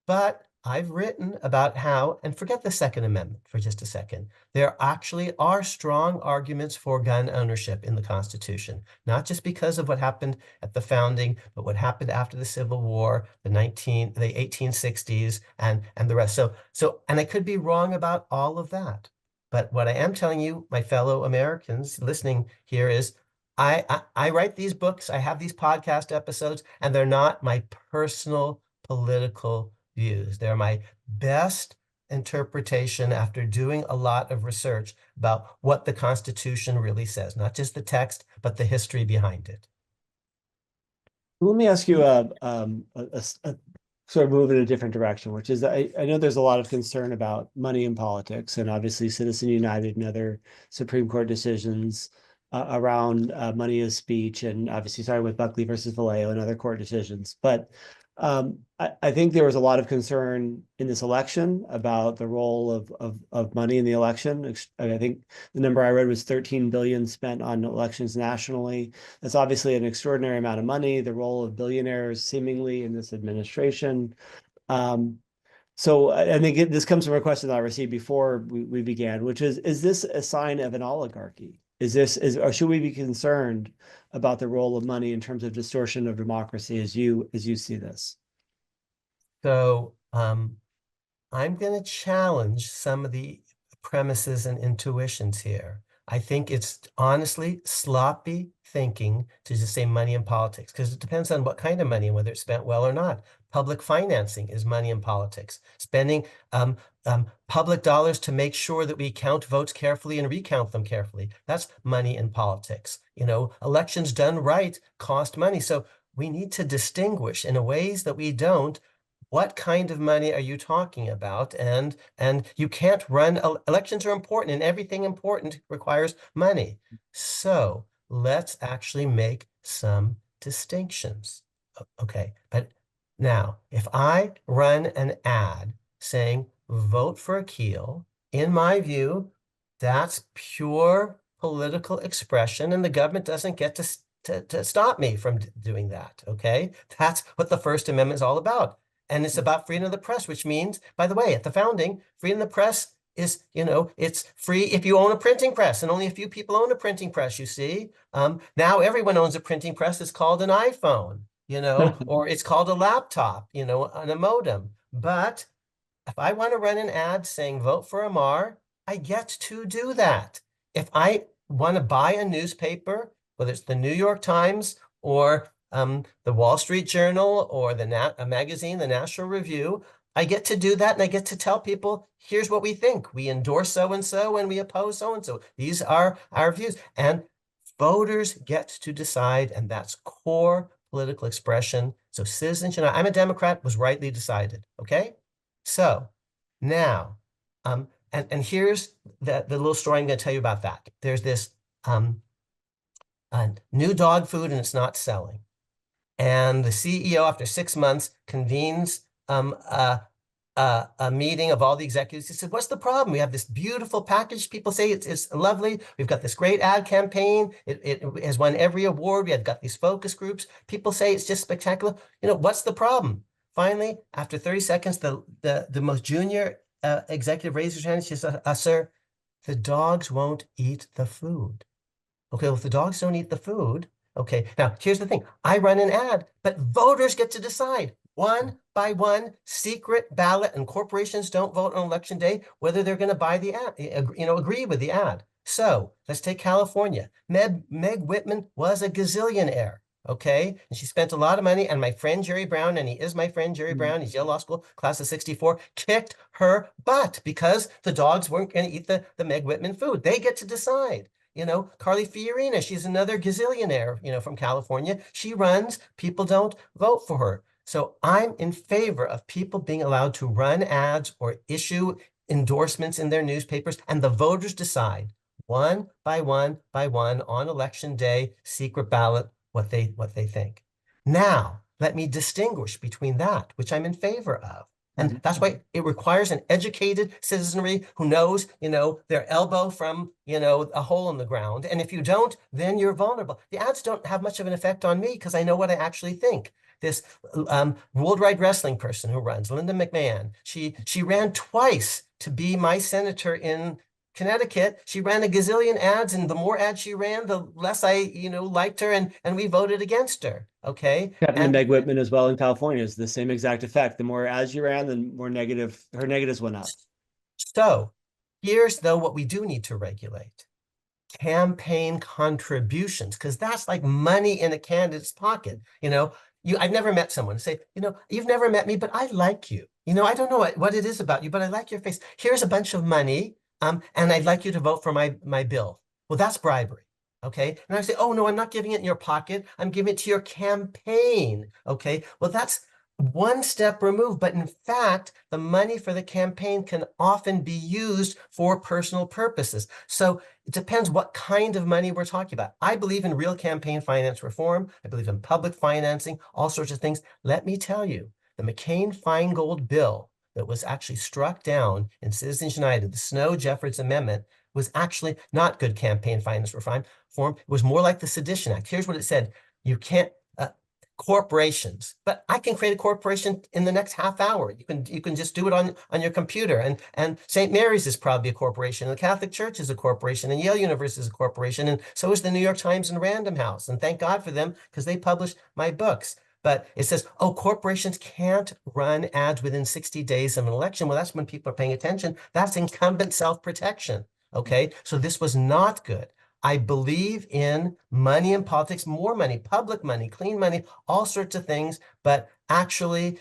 But I've written about how, and forget the Second Amendment for just a second, there actually are strong arguments for gun ownership in the Constitution, not just because of what happened at the founding, but what happened after the Civil War, the 1860s, and the rest. So, and I could be wrong about all of that. But what I am telling you, my fellow Americans listening here, is I write these books, I have these podcast episodes, and they're not my personal political views. They're my best interpretation after doing a lot of research about what the Constitution really says, not just the text, but the history behind it.
Let me ask you a sort of move in a different direction, which is I know there's a lot of concern about money in politics, and obviously Citizen United and other Supreme Court decisions around money as speech, and obviously starting with Buckley versus Vallejo and other court decisions. But I think there was a lot of concern in this election about the role of money in the election. I think the number I read was 13 billion spent on elections nationally. That's obviously an extraordinary amount of money. The role of billionaires seemingly in this administration. So I think this comes from a question that I received before we began, which is this a sign of an oligarchy? Or should we be concerned about the role of money in terms of distortion of democracy as you see this?
So I'm going to challenge some of the premises and intuitions here. I think it's honestly sloppy thinking to just say money in politics, because it depends on what kind of money and whether it's spent well or not. Public financing is money in politics. Spending public dollars to make sure that we count votes carefully and recount them carefully. That's money in politics. You know, elections done right cost money. So we need to distinguish in ways that we don't. What kind of money are you talking about? And you can't run, elections are important, and everything important requires money. So let's actually make some distinctions. Okay, but now if I run an ad saying vote for Akhil, in my view, that's pure political expression, and the government doesn't get to stop me from doing that. Okay, that's what the First Amendment is all about. And it's about freedom of the press, which means, by the way, at the founding, freedom of the press is, you know, it's free if you own a printing press, and only a few people own a printing press, you see. Now everyone owns a printing press. It's called an iPhone, you know, or it's called a laptop, you know, and a modem. But if I want to run an ad saying vote for Amar, I get to do that. If I want to buy a newspaper, whether it's the New York Times or the Wall Street Journal or a magazine, the National Review, I get to do that, and I get to tell people, here's what we think. We endorse so-and-so and we oppose so-and-so. These are our views. And voters get to decide, and that's core political expression. So citizenship, I'm a Democrat, was rightly decided, okay? So now, and here's the little story I'm going to tell you about that. There's this new dog food, and it's not selling. And the CEO, after 6 months, convenes a meeting of all the executives. He said, what's the problem? We have this beautiful package. People say it's lovely. We've got this great ad campaign. It has won every award. We have got these focus groups. People say it's just spectacular. You know, what's the problem? Finally, after 30 seconds, the most junior executive raises her hand. She says, sir, the dogs won't eat the food. Okay, well, if the dogs don't eat the food, okay. Now, here's the thing. I run an ad, but voters get to decide one by one, secret ballot, and corporations don't vote on election day whether they're going to buy the ad, you know, agree with the ad. So let's take California. Meg Whitman was a gazillionaire. Okay, and she spent a lot of money, and my friend Jerry Brown, and he is my friend Jerry Brown, he's Yale Law School, class of 64, kicked her butt because the dogs weren't going to eat the Meg Whitman food. They get to decide. You know, Carly Fiorina, she's another gazillionaire, you know, from California. She runs, people don't vote for her. So I'm in favor of people being allowed to run ads or issue endorsements in their newspapers, and the voters decide one by one on election day, secret ballot, what they think. Now, let me distinguish between that, which I'm in favor of. And that's why it requires an educated citizenry who knows, you know, their elbow from, you know, a hole in the ground. And if you don't, then you're vulnerable. The ads don't have much of an effect on me because I know what I actually think. This World Wrestling person who runs, Linda McMahon, she ran twice to be my senator in Connecticut. She ran a gazillion ads, and the more ads she ran, the less I, you know, liked her, and we voted against her. Okay.
And Meg Whitman as well in California is the same exact effect. The more ads you ran, the more negative her negatives went up.
So here's though what we do need to regulate: campaign contributions, because that's like money in a candidate's pocket. You know, I've never met someone say, you know, you've never met me, but I like you. You know, I don't know what it is about you, but I like your face. Here's a bunch of money. And I'd like you to vote for my bill. Well, that's bribery, okay? And I say, oh, no, I'm not giving it in your pocket. I'm giving it to your campaign, okay? Well, that's one step removed. But in fact, the money for the campaign can often be used for personal purposes. So it depends what kind of money we're talking about. I believe in real campaign finance reform. I believe in public financing, all sorts of things. Let me tell you, the McCain-Feingold bill that was actually struck down in Citizens United, the Snow-Jeffords Amendment, was actually not good campaign finance reform. It was more like the Sedition Act. Here's what it said. You can't, corporations, but I can create a corporation in the next half hour. You can just do it on your computer. And St. Mary's is probably a corporation. And the Catholic Church is a corporation. And Yale University is a corporation. And so is the New York Times and Random House. And thank God for them, because they publish my books. But it says, oh, corporations can't run ads within 60 days of an election. Well, that's when people are paying attention. That's incumbent self-protection, okay? So this was not good. I believe in money in politics, more money, public money, clean money, all sorts of things. But actually,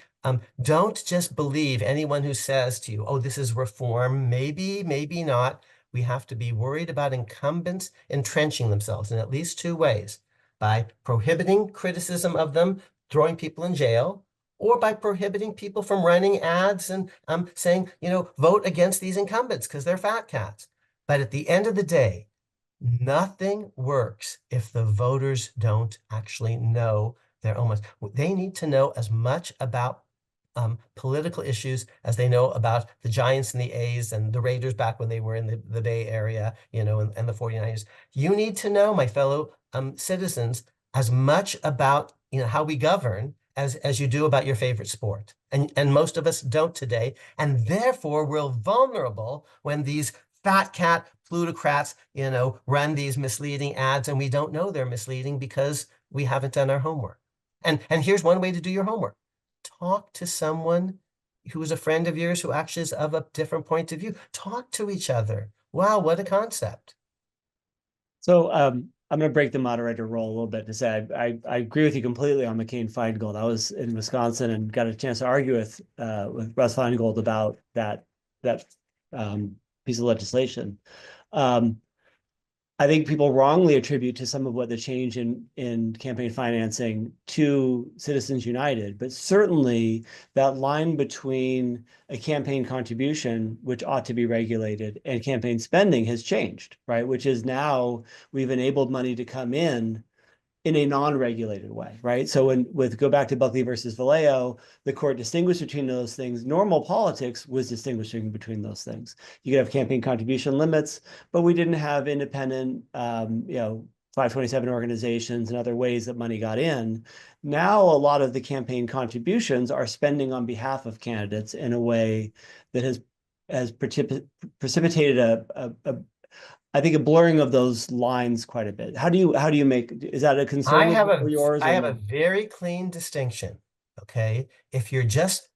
Don't just believe anyone who says to you, oh, this is reform. Maybe, maybe not. We have to be worried about incumbents entrenching themselves in at least two ways: by prohibiting criticism of them, throwing people in jail, or by prohibiting people from running ads and saying, vote against these incumbents because they're fat cats. But at the end of the day, nothing works if the voters don't actually know their own. They need to know as much about political issues as they know about the Giants and the A's and the Raiders back when they were in the Bay Area, and the 49ers. You need to know, my fellow citizens, as much about how we govern as you do about your favorite sport. And most of us don't today. And therefore, we're vulnerable when these fat cat plutocrats, run these misleading ads, and we don't know they're misleading because we haven't done our homework. And here's one way to do your homework. Talk to someone who is a friend of yours who actually is of a different point of view. Talk to each other. Wow, what a concept.
So I'm going to break the moderator role a little bit to say I agree with you completely on McCain-Feingold. I was in Wisconsin and got a chance to argue with Russ Feingold about that piece of legislation. I think people wrongly attribute to some of what the change in campaign financing to Citizens United, but certainly that line between a campaign contribution, which ought to be regulated, and campaign spending has changed, right? Which is now we've enabled money to come in a non-regulated way, right? So go back to Buckley versus Vallejo, the court distinguished between those things. Normal politics was distinguishing between those things. You could have campaign contribution limits, but we didn't have independent, 527 organizations and other ways that money got in. Now, a lot of the campaign contributions are spending on behalf of candidates in a way that has precipitated I think a blurring of those lines quite a bit. How do you make, is that a concern for yours?
I have a very clean distinction. Okay. If you're just,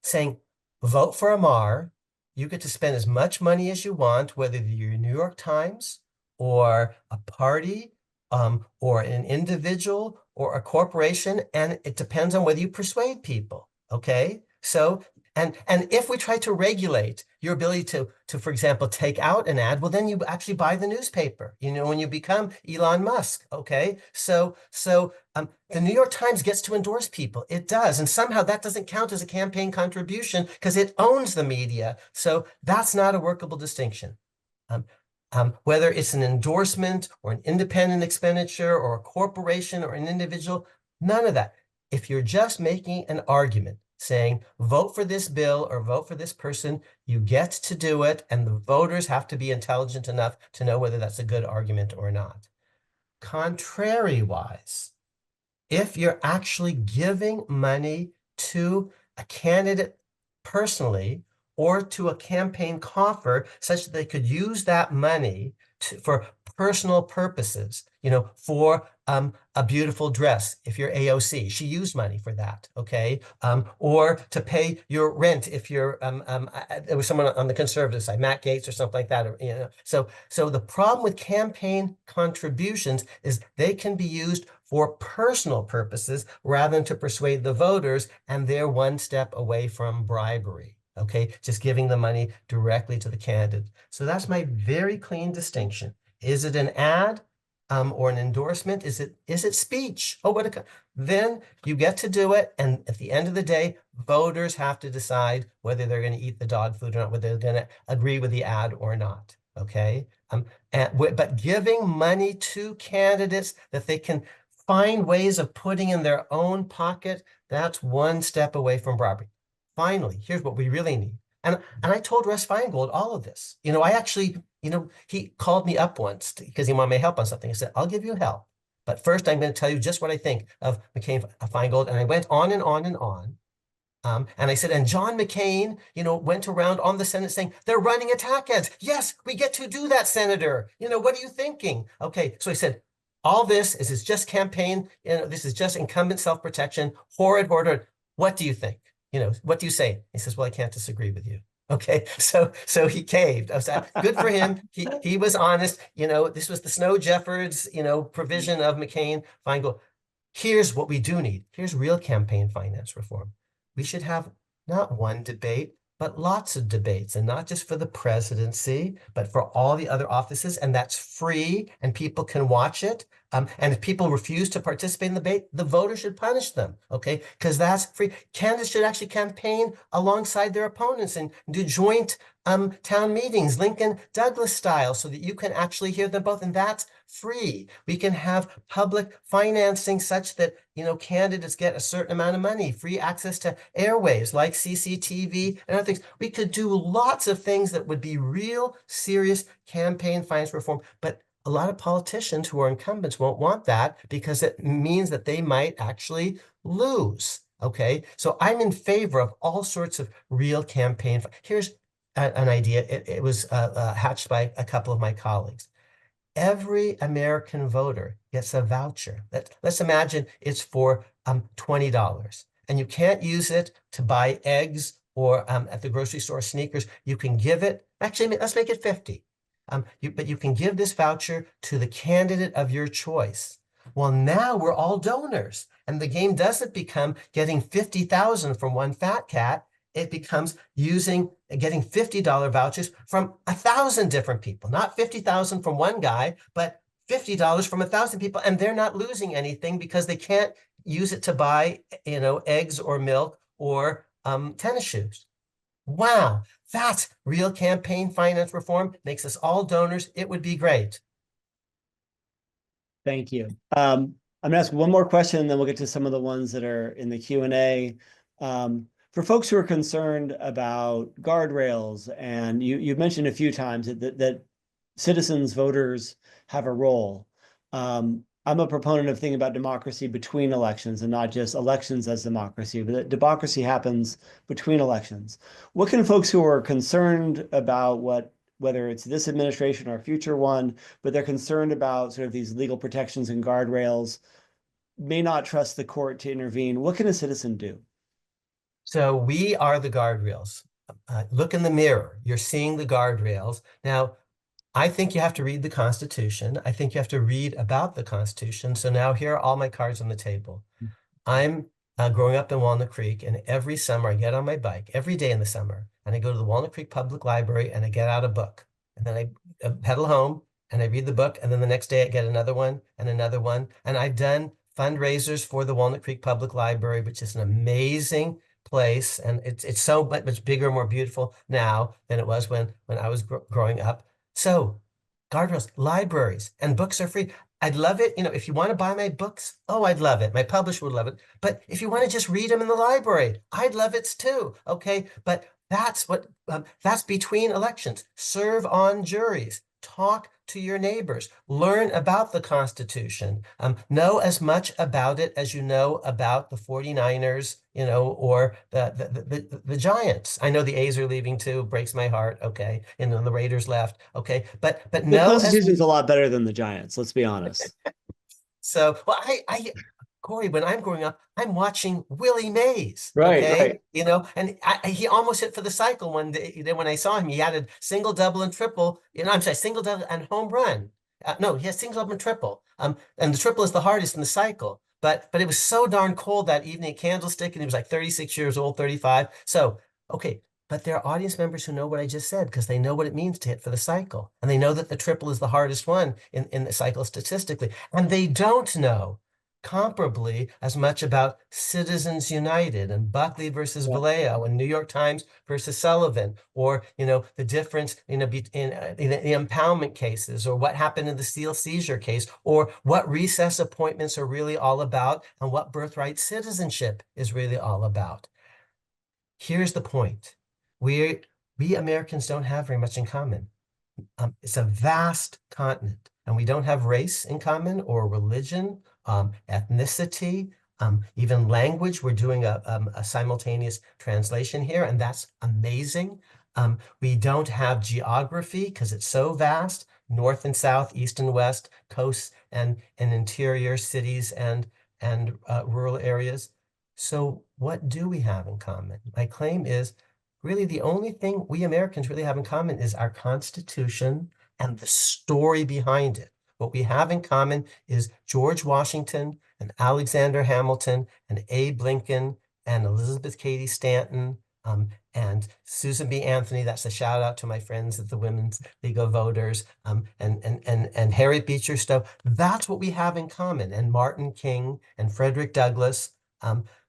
saying vote for Amar, you get to spend as much money as you want, whether you're New York Times or a party, or an individual or a corporation. And it depends on whether you persuade people. Okay. So, and if we try to regulate your ability to, for example, take out an ad, well, then you actually buy the newspaper, when you become Elon Musk. Okay. So the New York Times gets to endorse people. It does. And somehow that doesn't count as a campaign contribution because it owns the media. So that's not a workable distinction. Whether it's an endorsement or an independent expenditure or a corporation or an individual, none of that. If you're just making an argument, saying vote for this bill or vote for this person, you get to do it, and the voters have to be intelligent enough to know whether that's a good argument or not. Contrary-wise, if you're actually giving money to a candidate personally or to a campaign coffer such that they could use that money for personal purposes, for a beautiful dress. If you're AOC, she used money for that, okay? Or to pay your rent if you're, there was someone on the conservative side, Matt Gaetz or something like that. Or, So the problem with campaign contributions is they can be used for personal purposes rather than to persuade the voters, and they're one step away from bribery. Okay, just giving the money directly to the candidate. So that's my very clean distinction. Is it an ad or an endorsement? Is it speech? Oh, then you get to do it. And at the end of the day, voters have to decide whether they're going to eat the dog food or not, whether they're going to agree with the ad or not. Okay. But giving money to candidates that they can find ways of putting in their own pocket, that's one step away from bribery. Finally, here's what we really need. And I told Russ Feingold all of this. I actually, he called me up once because he wanted my help on something. He said, I'll give you help. But first, I'm going to tell you just what I think of McCain-Feingold. And I went on and on and on. And I said, and John McCain, went around on the Senate saying, they're running attack ads. Yes, we get to do that, Senator. What are you thinking? Okay, so I said, all this is just campaign. This is just incumbent self-protection. Horrid. What do you think? What do you say? He says, well, I can't disagree with you. Okay, so he caved. I was like, good for him. He was honest. This was the Snow Jeffords, provision of McCain-Feingold. Here's what we do need. Here's real campaign finance reform. We should have not one debate, but lots of debates, and not just for the presidency, but for all the other offices. And that's free, and people can watch it. And if people refuse to participate in the debate, the voters should punish them, okay? Because that's free. Candidates should actually campaign alongside their opponents and do joint town meetings, Lincoln Douglas style, so that you can actually hear them both, and that's free. We can have public financing such that, you know, candidates get a certain amount of money, free access to airwaves like CCTV and other things. We could do lots of things that would be real serious campaign finance reform, but a lot of politicians who are incumbents won't want that because it means that they might actually lose. Okay, so I'm in favor of all sorts of real campaign. Here's an idea. It was hatched by a couple of my colleagues. Every American voter gets a voucher. Let's imagine it's for $20, and you can't use it to buy eggs or at the grocery store sneakers. You can give it, actually, let's make it 50. But you can give this voucher to the candidate of your choice. Well, now we're all donors, and the game doesn't become getting 50,000 from one fat cat. It becomes getting $50 vouchers from 1,000 different people, not 50,000 from one guy, but $50 from 1,000 people, and they're not losing anything because they can't use it to buy, you know, eggs or milk or tennis shoes. Wow, that's real campaign finance reform. Makes us all donors. It would be great.
Thank you. I'm gonna ask one more question, and then we'll get to some of the ones that are in the Q&A. For folks who are concerned about guardrails, and you've mentioned a few times that citizens, voters have a role. I'm a proponent of thinking about democracy between elections and not just elections as democracy, but that democracy happens between elections. What can folks who are concerned about whether it's this administration or a future one, but they're concerned about sort of these legal protections and guardrails, may not trust the court to intervene, what can a citizen do?
So we are the guardrails. Look in the mirror. You're seeing the guardrails. Now, I think you have to read the Constitution. I think you have to read about the Constitution. So now here are all my cards on the table. I'm growing up in Walnut Creek, and every summer I get on my bike, every day in the summer, and I go to the Walnut Creek Public Library and I get out a book. And then I pedal home and I read the book. And then the next day I get another one and another one. And I've done fundraisers for the Walnut Creek Public Library, which is an amazing place. And it's so much bigger, more beautiful now than it was when I was growing up. So guardrails, libraries, and books are free. I'd love it, you know, if you want to buy my books, oh, I'd love it. My publisher would love it. But if you want to just read them in the library, I'd love it too. Okay, but that's that's between elections. Serve on juries. Talk to your neighbors. Learn about the Constitution. Know as much about it as you know about the 49ers, you know, or the Giants. I know the A's are leaving too. Breaks my heart. Okay, and then the Raiders left. Okay, but
The
know
Constitution's a lot better than the Giants. Let's be honest.
So, well, Corey, when I'm growing up, I'm watching Willie Mays.
Right,
okay?
right.
You know, and he almost hit for the cycle one day. Then when I saw him, he had a single, double, and triple. You know, I'm sorry, single, double, and home run. No, he has single, double, and triple. And the triple is the hardest in the cycle. But it was so darn cold that evening at Candlestick, and he was like 36 years old, 35. So, okay. But there are audience members who know what I just said because they know what it means to hit for the cycle. And they know that the triple is the hardest one in the cycle statistically. And they don't know comparably as much about Citizens United and Buckley versus Vallejo and New York Times versus Sullivan, or, you know, the difference, you know, in the impoundment cases, or what happened in the Steele seizure case, or what recess appointments are really all about and what birthright citizenship is really all about. Here's the point. We Americans don't have very much in common. It's a vast continent, and we don't have race in common, or religion, ethnicity, even language. We're doing a simultaneous translation here, and that's amazing. We don't have geography because it's so vast, north and south, east and west, coasts and interior cities and rural areas. So what do we have in common? My claim is really the only thing we Americans really have in common is our Constitution and the story behind it. What we have in common is George Washington and Alexander Hamilton and Abe Lincoln and Elizabeth Cady Stanton and Susan B. Anthony. That's a shout out to my friends at the Women's League of Voters, and Harriet Beecher Stowe. That's what we have in common. And Martin King and Frederick Douglass.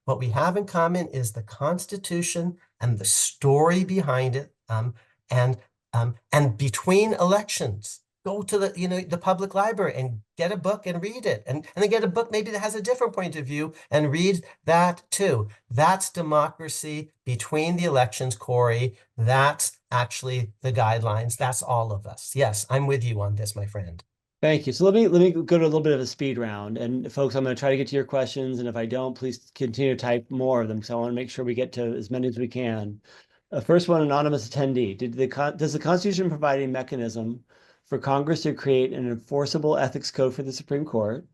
What we have in common is the Constitution and the story behind it. And between elections, go to the public library and get a book and read it, and then get a book maybe that has a different point of view and read that too. That's democracy between the elections, Corey. That's actually the guidelines. That's all of us. Yes, I'm with you on this, my friend.
Thank you. So let me go to a little bit of a speed round. And folks, I'm going to try to get to your questions. And if I don't, please continue to type more of them, because I want to make sure we get to as many as we can. First one, anonymous attendee. Does the Constitution provide a mechanism for Congress to create an enforceable ethics code for the Supreme Court,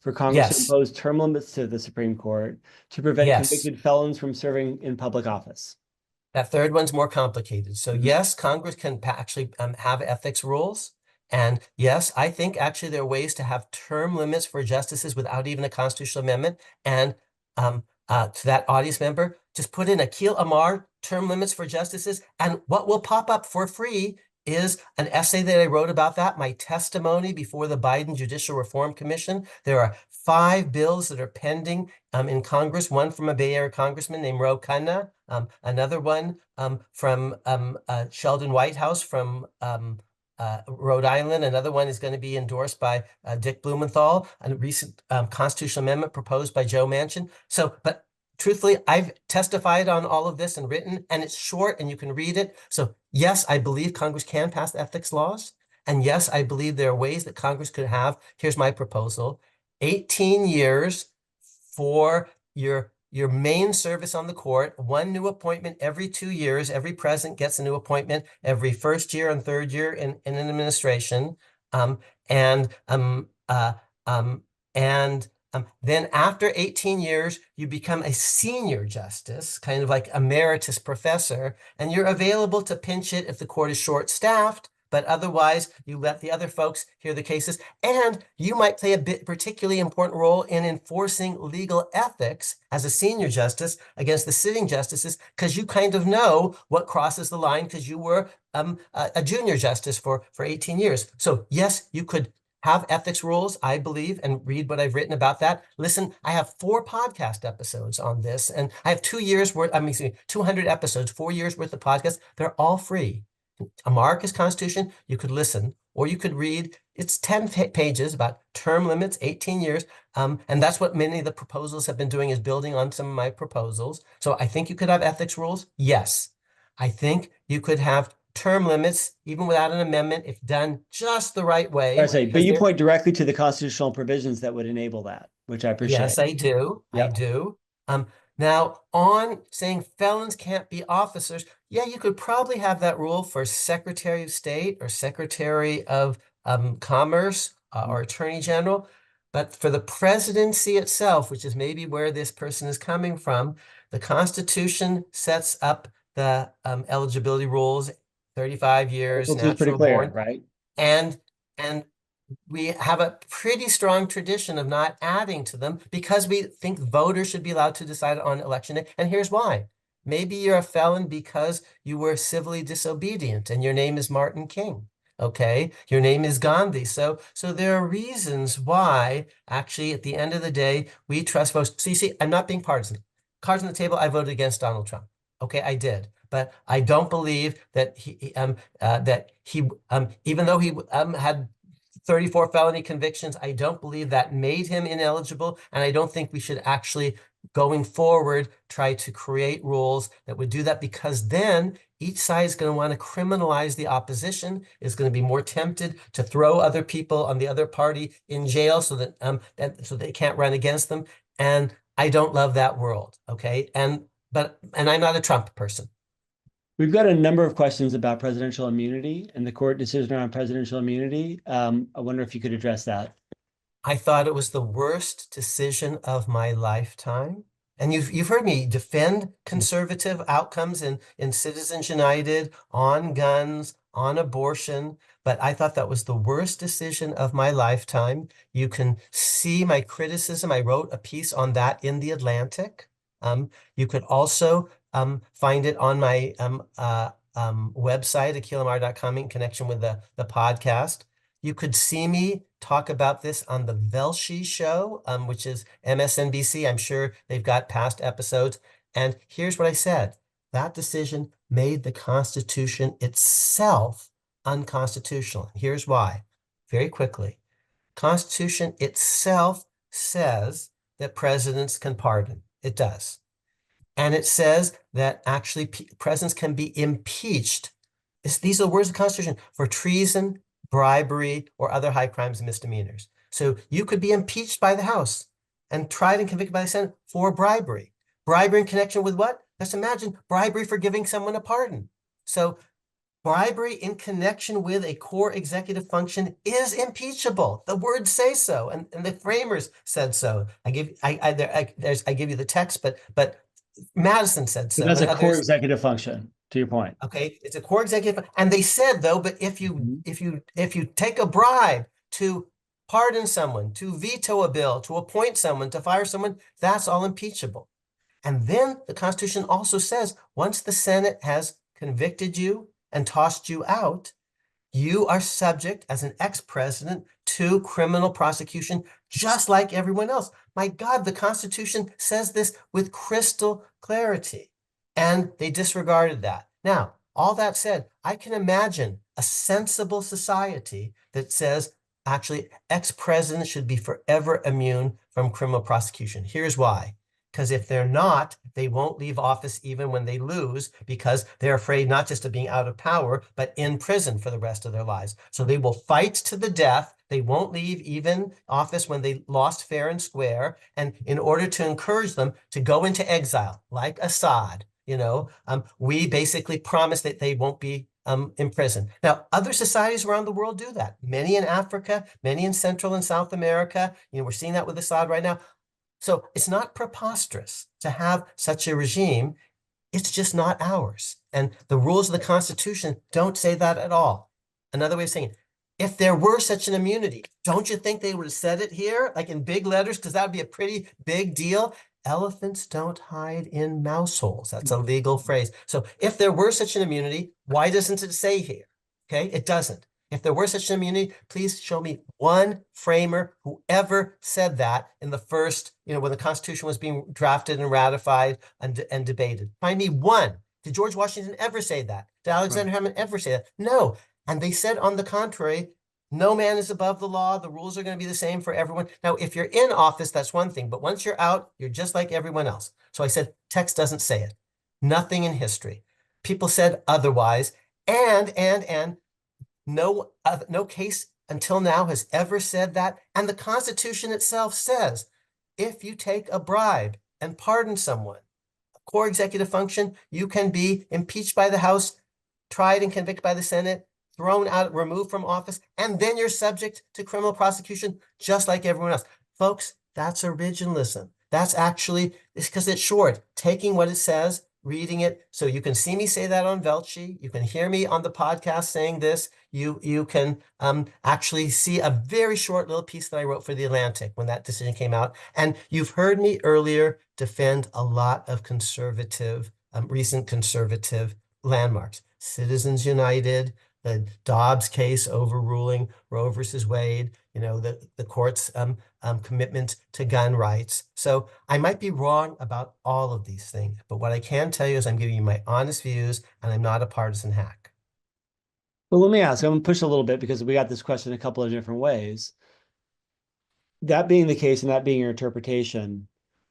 for Congress to
Yes.
impose term limits to the Supreme Court, to prevent
Yes.
convicted felons from serving in public office?
That third one's more complicated. So yes, Congress can actually have ethics rules. And yes, I think actually there are ways to have term limits for justices without even a constitutional amendment. And to that audience member, just put in Akhil Amar term limits for justices. And what will pop up for free is an essay that I wrote about that, my testimony before the Biden Judicial Reform Commission. There are 5 bills that are pending in Congress, one from a Bay Area congressman named Ro Khanna, another one from Sheldon Whitehouse from Rhode Island. Another one is going to be endorsed by Dick Blumenthal, a recent constitutional amendment proposed by Joe Manchin. So, but truthfully, I've testified on all of this and written, and it's short and you can read it. So yes, I believe Congress can pass ethics laws. And yes, I believe there are ways that Congress could have, here's my proposal, 18 years for your main service on the court, 1 new appointment every 2 years. Every president gets a new appointment every first year and third year in an administration. Then after 18 years, you become a senior justice, kind of like emeritus professor, and you're available to pinch it if the court is short-staffed, but otherwise you let the other folks hear the cases. And you might play a particularly important role in enforcing legal ethics as a senior justice against the sitting justices, because you kind of know what crosses the line because you were a junior justice for 18 years. So yes, you could have ethics rules, I believe, and read what I've written about that. Listen, I have 4 podcast episodes on this, and I have 2 years worth, 200 episodes, 4 years worth of podcasts. They're all free. America's Constitution, you could listen, or you could read. It's 10 pages about term limits, 18 years. And that's what many of the proposals have been doing, is building on some of my proposals. So I think you could have ethics rules. Yes. I think you could have term limits, even without an amendment, if done just the right way.
I say, but you point directly to the constitutional provisions that would enable that, which I appreciate.
Yes, I do. Yep. I do. Now, on saying felons can't be officers, yeah, you could probably have that rule for Secretary of State or Secretary of Commerce or Attorney General. But for the presidency itself, which is maybe where this person is coming from, the Constitution sets up the eligibility rules, 35 years, natural
pretty clear,
born,
right?
And we have a pretty strong tradition of not adding to them because we think voters should be allowed to decide on election day. And here's why. Maybe you're a felon because you were civilly disobedient and your name is Martin King. Okay, your name is Gandhi. So there are reasons why, actually, at the end of the day, we trust votes. So you see, I'm not being partisan. Cards on the table, I voted against Donald Trump. Okay, I did. But I don't believe that he even though he had 34 felony convictions, I don't believe that made him ineligible. And I don't think we should actually, going forward, try to create rules that would do that, because then each side is going to want to criminalize the opposition, is going to be more tempted to throw other people on the other party in jail so that so they can't run against them. And I don't love that world. Okay. And I'm not a Trump person.
We've got a number of questions about presidential immunity and the court decision around presidential immunity. I wonder if you could address that.
I thought it was the worst decision of my lifetime. And you've heard me defend conservative outcomes in Citizens United, on guns, on abortion, but I thought that was the worst decision of my lifetime. You can see my criticism. I wrote a piece on that in The Atlantic. You could also find it on my website, akhilamar.com, in connection with the podcast. You could see me talk about this on the Velshi show, which is MSNBC. I'm sure they've got past episodes. And here's what I said. That decision made the Constitution itself unconstitutional. Here's why. Very quickly. Constitution itself says that presidents can pardon. It does. And it says that actually presidents can be impeached. These are the words of the Constitution: for treason, bribery, or other high crimes and misdemeanors. So you could be impeached by the House and tried and convicted by the Senate for bribery. Bribery in connection with what? Let's imagine bribery for giving someone a pardon. So bribery in connection with a core executive function is impeachable. The words say so, and the framers said so. I give you the text, but Madison said so.
So that's a core
others,
executive function, to your point.
Okay, it's a core executive, and they said though, but if you take a bribe to pardon someone, to veto a bill, to appoint someone, to fire someone, that's all impeachable. And then the Constitution also says once the Senate has convicted you and tossed you out, you are subject as an ex-president to criminal prosecution, just like everyone else. My God, the Constitution says this with crystal clarity, and they disregarded that. Now, all that said, I can imagine a sensible society that says, actually, ex-presidents should be forever immune from criminal prosecution. Here's why. Because if they're not, they won't leave office even when they lose, because they're afraid not just of being out of power, but in prison for the rest of their lives. So they will fight to the death. They won't leave even office when they lost fair and square. And in order to encourage them to go into exile, like Assad, we basically promise that they won't be imprisoned. Now, other societies around the world do that. Many in Africa, many in Central and South America. We're seeing that with Assad right now. So it's not preposterous to have such a regime. It's just not ours. And the rules of the Constitution don't say that at all. Another way of saying it, if there were such an immunity, don't you think they would have said it here, like in big letters? Because that would be a pretty big deal. Elephants don't hide in mouse holes. That's a legal phrase. So if there were such an immunity, why doesn't it say here? Okay, it doesn't. If there were such an immunity, please show me one framer who ever said that in the first, when the Constitution was being drafted and ratified and debated. Find me one. Did George Washington ever say that? Did Alexander Hamilton ever say that? No. And they said, on the contrary, no man is above the law. The rules are going to be the same for everyone. Now, if you're in office, that's one thing. But once you're out, you're just like everyone else. So I said, text doesn't say it. Nothing in history. People said otherwise. And no case until now has ever said that. And the Constitution itself says, if you take a bribe and pardon someone, a core executive function, you can be impeached by the House, tried and convicted by the Senate, thrown out, removed from office, and then you're subject to criminal prosecution just like everyone else. Folks, that's originalism. That's actually, it's because it's short, taking what it says, reading it. So you can see me say that on Velshi. You can hear me on the podcast saying this. You can actually see a very short little piece that I wrote for The Atlantic when that decision came out. And you've heard me earlier defend a lot of conservative, recent conservative landmarks. Citizens United, the Dobbs case overruling Roe versus Wade, the court's commitment to gun rights. So I might be wrong about all of these things, but what I can tell you is I'm giving you my honest views, and I'm not a partisan hack.
Well, let me ask, I'm going to push a little bit because we got this question a couple of different ways. That being the case and that being your interpretation,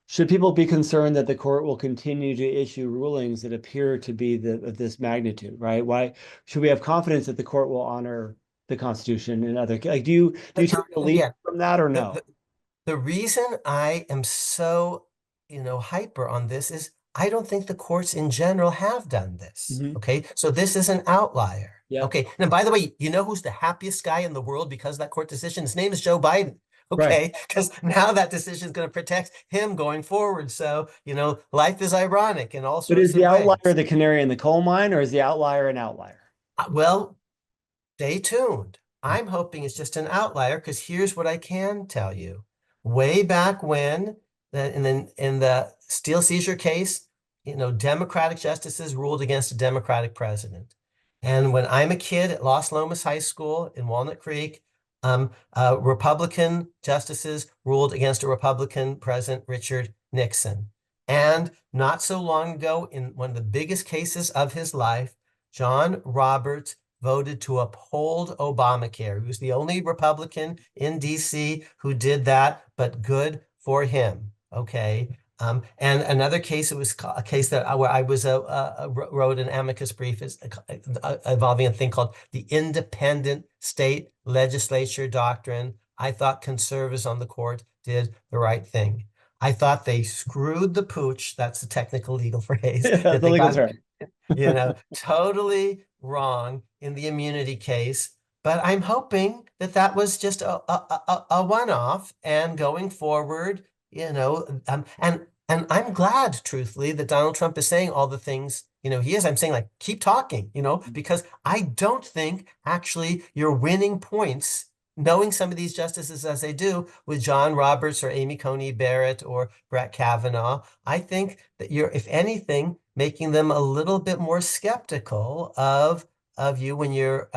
should people be concerned that the court will continue to issue rulings that appear to be of this magnitude, right? Why should we have confidence that the court will honor the Constitution and other, do you take a lead from that or no?
The reason I am so, hyper on this is I don't think the courts in general have done this. Okay, so this is an outlier. Okay, and by the way, who's the happiest guy in the world because of that court decision? His name is Joe Biden. okay? Because now that decision is going to protect him going forward. So, life is ironic in all
But is
sorts
the
of
outlier
ways.
the canary in the coal mine, or is the outlier an outlier?
Well, stay tuned. I'm hoping it's just an outlier because here's what I can tell you. Way back when, in the steel seizure case, Democratic justices ruled against a Democratic president. And when I'm a kid at Los Lomas High School in Walnut Creek, Republican justices ruled against a Republican president, Richard Nixon. And not so long ago, in one of the biggest cases of his life, John Roberts voted to uphold Obamacare. He was the only Republican in DC who did that, but good for him. Okay. And another case, it was a case that where I was wrote an amicus brief involving a thing called the independent state legislature doctrine. I thought conservatives on the court did the right thing. I thought they screwed the pooch. That's the technical legal phrase.
That's
that
the
they
legal
got,
term.
totally wrong in the immunity case. But I'm hoping that that was just a one-off, and going forward, and I'm glad, truthfully, that Donald Trump is saying all the things, he is. I'm saying, like, keep talking, because I don't think actually you're winning points knowing some of these justices as they do with John Roberts or Amy Coney Barrett or Brett Kavanaugh. I think that you're, if anything, making them a little bit more skeptical of you when you're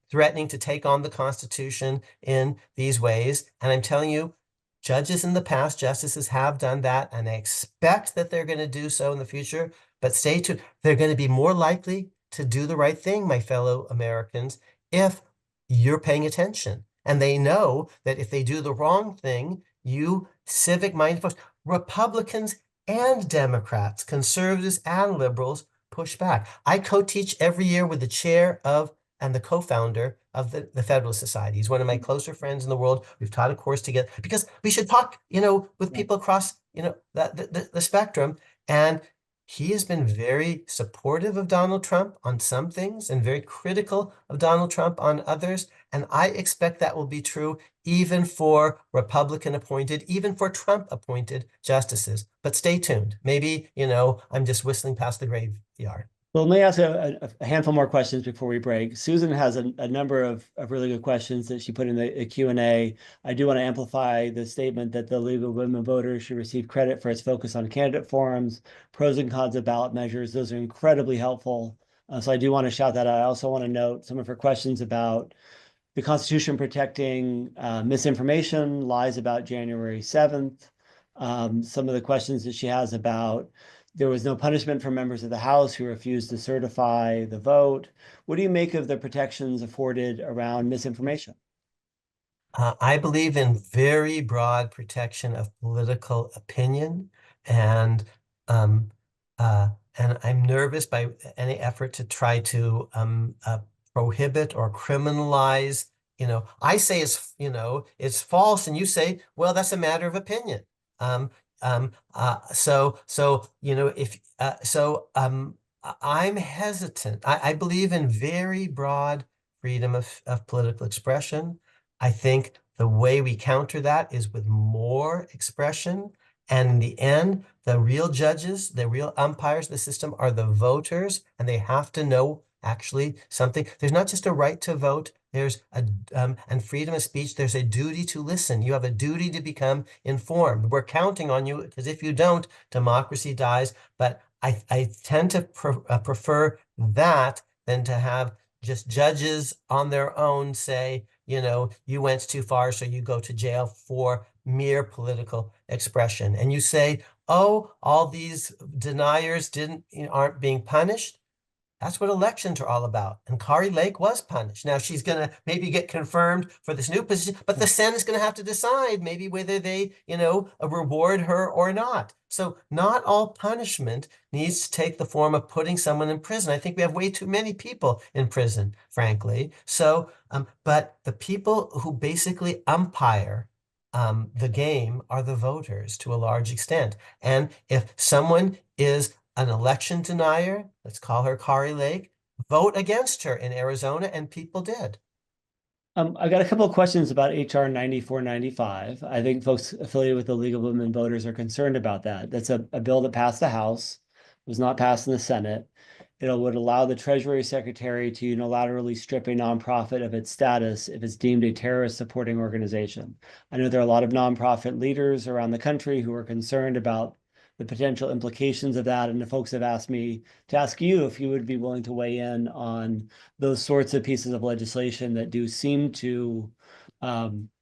threatening to take on the Constitution in these ways. And I'm telling you, judges in the past, justices have done that, and I expect that they're going to do so in the future. But stay tuned. They're going to be more likely to do the right thing, my fellow Americans, if you're paying attention. And they know that if they do the wrong thing, you civic-minded folks, Republicans and Democrats, conservatives and liberals, push back. I co-teach every year with the chair of and the co-founder of the Federalist Society. He's one of my closer friends in the world. We've taught a course together because we should talk, with people across, the spectrum. And he has been very supportive of Donald Trump on some things and very critical of Donald Trump on others. And I expect that will be true even for Republican appointed, even for Trump appointed justices. But stay tuned. Maybe, I'm just whistling past the graveyard.
Well, let me ask a handful more questions before we break. Susan has a number of really good questions that she put in the Q&A. I do want to amplify the statement that the League of Women Voters should receive credit for its focus on candidate forums, pros and cons of ballot measures. Those are incredibly helpful. So I do want to shout that out. I also want to note some of her questions about the Constitution protecting misinformation, lies about January 7th, some of the questions that she has about there was no punishment for members of the House who refused to certify the vote. What do you make of the protections afforded around misinformation?
I believe in very broad protection of political opinion, and I'm nervous by any effort to try to prohibit or criminalize. I say it's false, and you say, well, that's a matter of opinion. I'm hesitant. I believe in very broad freedom of political expression. I think the way we counter that is with more expression. And in the end, the real judges, the real umpires of the system are the voters, and they have to know actually something. There's not just a right to vote. There's and freedom of speech. There's a duty to listen. You have a duty to become informed. We're counting on you, because if you don't, democracy dies. But I tend to prefer that than to have just judges on their own say, you went too far, so you go to jail for mere political expression. And you say, oh, all these deniers aren't being punished. That's what elections are all about. And Kari Lake was punished. Now she's going to maybe get confirmed for this new position, but the Senate's going to have to decide maybe whether they, reward her or not. So not all punishment needs to take the form of putting someone in prison. I think we have way too many people in prison, frankly. So, but the people who basically umpire the game are the voters to a large extent. And if someone is an election denier, let's call her Kari Lake, vote against her in Arizona, and people did.
I got a couple of questions about HR 9495. I think folks affiliated with the League of Women Voters are concerned about that. That's a bill that passed the House, was not passed in the Senate. It would allow the Treasury Secretary to unilaterally strip a nonprofit of its status if it's deemed a terrorist supporting organization. I know there are a lot of nonprofit leaders around the country who are concerned about the potential implications of that. And the folks have asked me to ask you if you would be willing to weigh in on those sorts of pieces of legislation that do seem to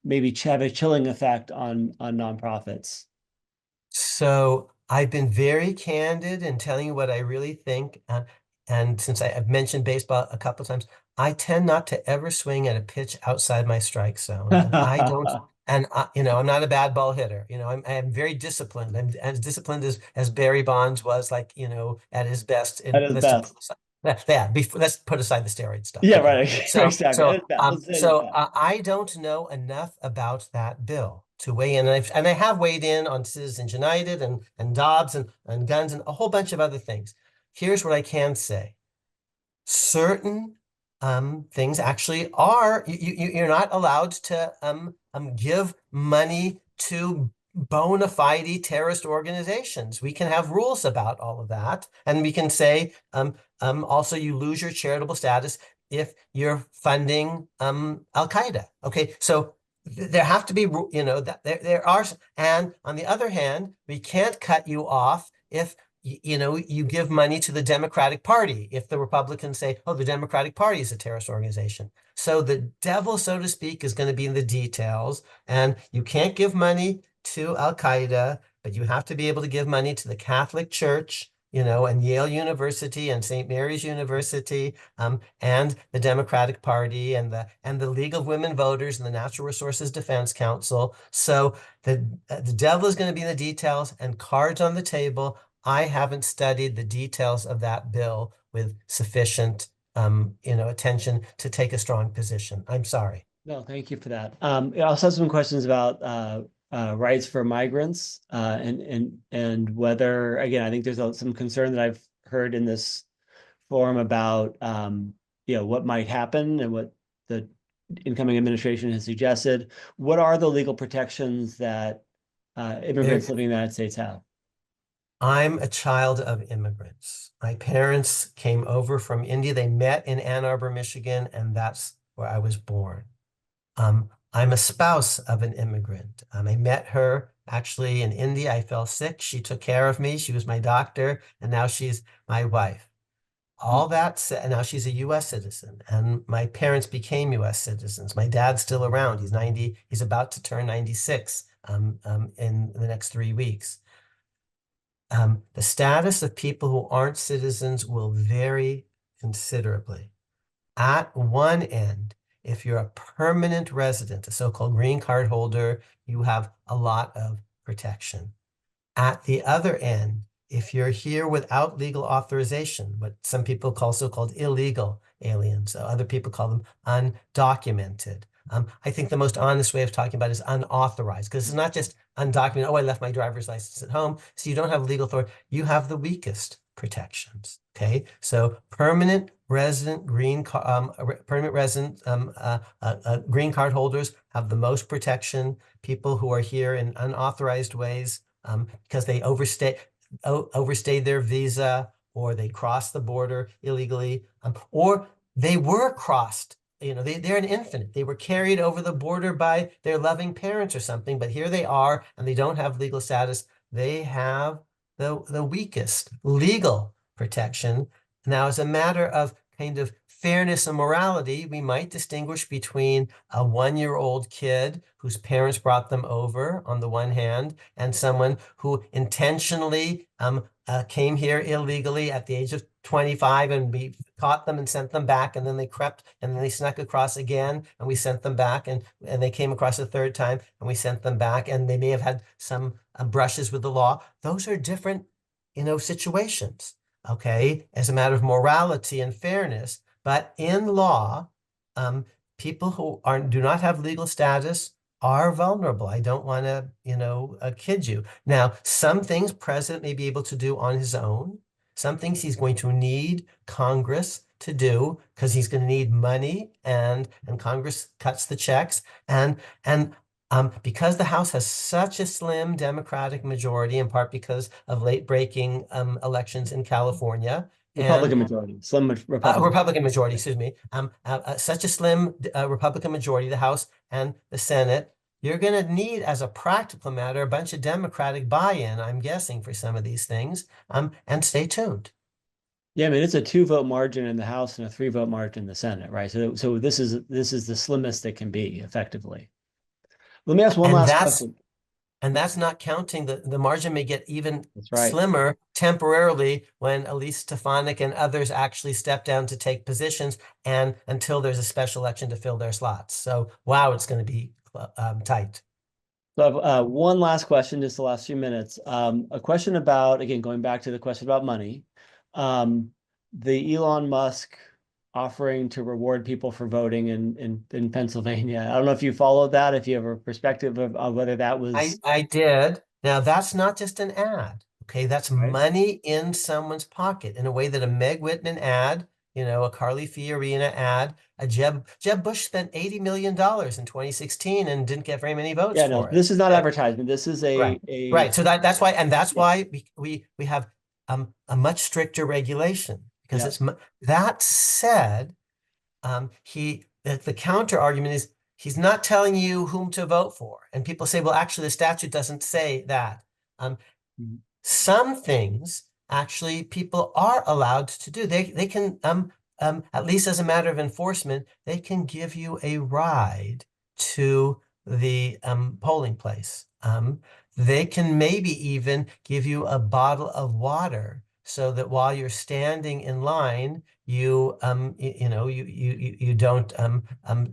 maybe have a chilling effect on nonprofits.
So I've been very candid in telling you what I really think. And since I've mentioned baseball a couple of times, I tend not to ever swing at a pitch outside my strike zone. And I don't, and I'm not a bad ball hitter. I'm very disciplined. I'm as disciplined as Barry Bonds was, like, at his best.
At his best.
Let's put aside the steroid stuff.
Yeah,
Okay.
right.
So,
Exactly.
I don't know enough about that bill to weigh in, and I have weighed in on Citizens United and Dobbs and guns and a whole bunch of other things. Here's what I can say. Certain things actually are, you're not allowed to give money to bona fide terrorist organizations. We can have rules about all of that, and we can say also you lose your charitable status if you're funding Al-Qaeda. Okay, so there have to be, that there are, and on the other hand, we can't cut you off if you give money to the Democratic Party if the Republicans say, oh, the Democratic Party is a terrorist organization. So the devil, so to speak, is going to be in the details. And you can't give money to Al-Qaeda, but you have to be able to give money to the Catholic Church, and Yale University and St. Mary's University, and the Democratic Party and the League of Women Voters and the Natural Resources Defense Council. So the devil is going to be in the details, and cards on the table. I haven't studied the details of that bill with sufficient, attention to take a strong position. I'm sorry.
No, thank you for that. I also have some questions about rights for migrants and whether, again, I think there's some concern that I've heard in this forum about what might happen and what the incoming administration has suggested. What are the legal protections that immigrants living in the United States have?
I'm a child of immigrants. My parents came over from India. They met in Ann Arbor, Michigan, and that's where I was born. I'm a spouse of an immigrant. I met her actually in India. I fell sick. She took care of me. She was my doctor, and now she's my wife. All that said, now she's a U.S. citizen, and my parents became U.S. citizens. My dad's still around. He's 90. He's about to turn 96 in the next 3 weeks. The status of people who aren't citizens will vary considerably. At one end, if you're a permanent resident, a so-called green card holder, you have a lot of protection. At the other end, if you're here without legal authorization, what some people also called illegal aliens, so other people call them undocumented. I think the most honest way of talking about it is unauthorized, because it's not just undocumented. Oh, I left my driver's license at home. So you don't have legal authority. You have the weakest protections. Okay, so permanent resident green card holders have the most protection. People who are here in unauthorized ways because they overstayed their visa, or they crossed the border illegally, or they were crossed. They're an infant. They were carried over the border by their loving parents or something, but here they are and they don't have legal status. They have the weakest legal protection. Now, as a matter of kind of fairness and morality, we might distinguish between a 1-year-old kid whose parents brought them over on the one hand, and someone who intentionally came here illegally at the age of 25, and we caught them and sent them back, and then they crept and then they snuck across again and we sent them back, and they came across a third time and we sent them back, and they may have had some brushes with the law. Those are different, situations, okay, as a matter of morality and fairness. But in law, people who do not have legal status are vulnerable. I don't want to, kid you. Now, some things president may be able to do on his own. Some things he's going to need Congress to do because he's going to need money and Congress cuts the checks. And because the House has such a slim Democratic majority, in part because of late breaking elections in California.
Republican majority, slim Republican.
Republican majority, excuse me. Such a slim Republican majority, the House and the Senate. You're going to need, as a practical matter, a bunch of Democratic buy-in, I'm guessing, for some of these things. And stay tuned.
Yeah, I mean, it's a 2-vote margin in the House and a 3-vote margin in the Senate, right? So this is the slimmest it can be, effectively. Let me ask one last question.
And that's not counting the margin may get even
right.
slimmer temporarily when Elise Stefanik and others actually step down to take positions and until there's a special election to fill their slots. So, wow, it's going to be tight.
So I have one last question, just the last few minutes. A question about, again, going back to the question about money, the Elon Musk offering to reward people for voting in Pennsylvania. I don't know if you followed that, if you have a perspective of whether that was...
I did. Now, that's not just an ad, okay? That's money in someone's pocket in a way that a Meg Whitman ad, you know, a Carly Fiorina ad, a Jeb Bush spent $80 million in 2016 and didn't get very many votes for it.
This is not advertisement. This is
right. So that's why, and that's why we have a much stricter regulation. Because it's that said, the counter argument is he's not telling you whom to vote for, and people say, well, actually, the statute doesn't say that. Some things actually people are allowed to do. They can at least as a matter of enforcement, they can give you a ride to the polling place. They can maybe even give you a bottle of water, so that while you're standing in line, you don't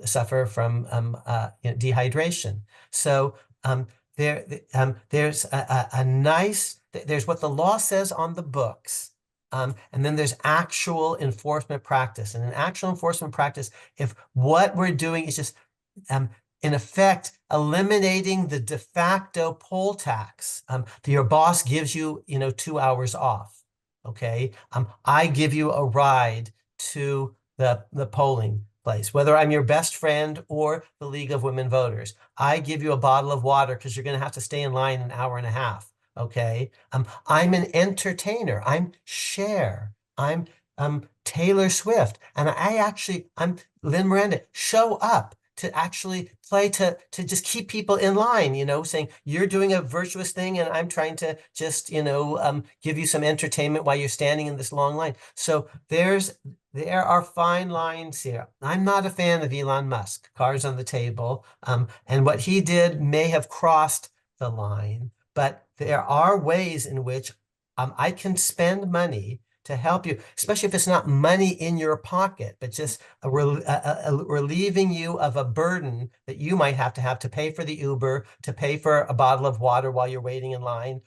suffer from dehydration. So there's a nice, there's what the law says on the books, and then there's actual enforcement practice. And in actual enforcement practice, if what we're doing is just in effect, eliminating the de facto poll tax, your boss gives you, 2 hours off. Okay, I give you a ride to the polling place, whether I'm your best friend or the League of Women Voters. I give you a bottle of water because you're going to have to stay in line an hour and a half. Okay, I'm an entertainer. I'm Cher. I'm Taylor Swift, and I'm Lin Miranda. Show up to actually play to just keep people in line, saying you're doing a virtuous thing and I'm trying to just, give you some entertainment while you're standing in this long line. So there are fine lines here. I'm not a fan of Elon Musk, cards on the table. And what he did may have crossed the line, but there are ways in which I can spend money to help you, especially if it's not money in your pocket, but just relieving you of a burden that you might have to pay for the Uber, to pay for a bottle of water while you're waiting in line,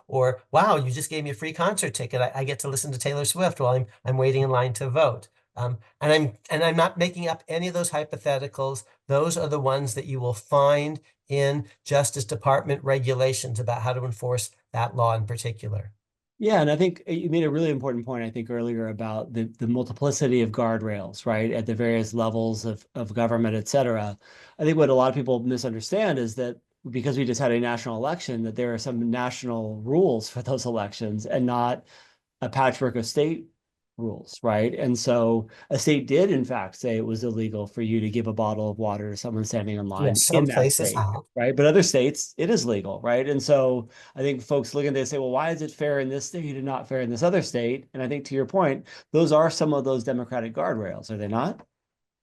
or wow, you just gave me a free concert ticket. I get to listen to Taylor Swift while I'm waiting in line to vote. And I'm not making up any of those hypotheticals. Those are the ones that you will find in Justice Department regulations about how to enforce that law in particular.
Yeah, and I think you made a really important point, I think, earlier about the multiplicity of guardrails, right, at the various levels of government, et cetera. I think what a lot of people misunderstand is that because we just had a national election, that there are some national rules for those elections and not a patchwork of state rules, right? And so a state did, in fact, say it was illegal for you to give a bottle of water to someone standing in line in that state, right? But other states, it is legal, right? And so I think folks look at this and say, well, why is it fair in this state and not fair in this other state? And I think to your point, those are some of those democratic guardrails, are they not?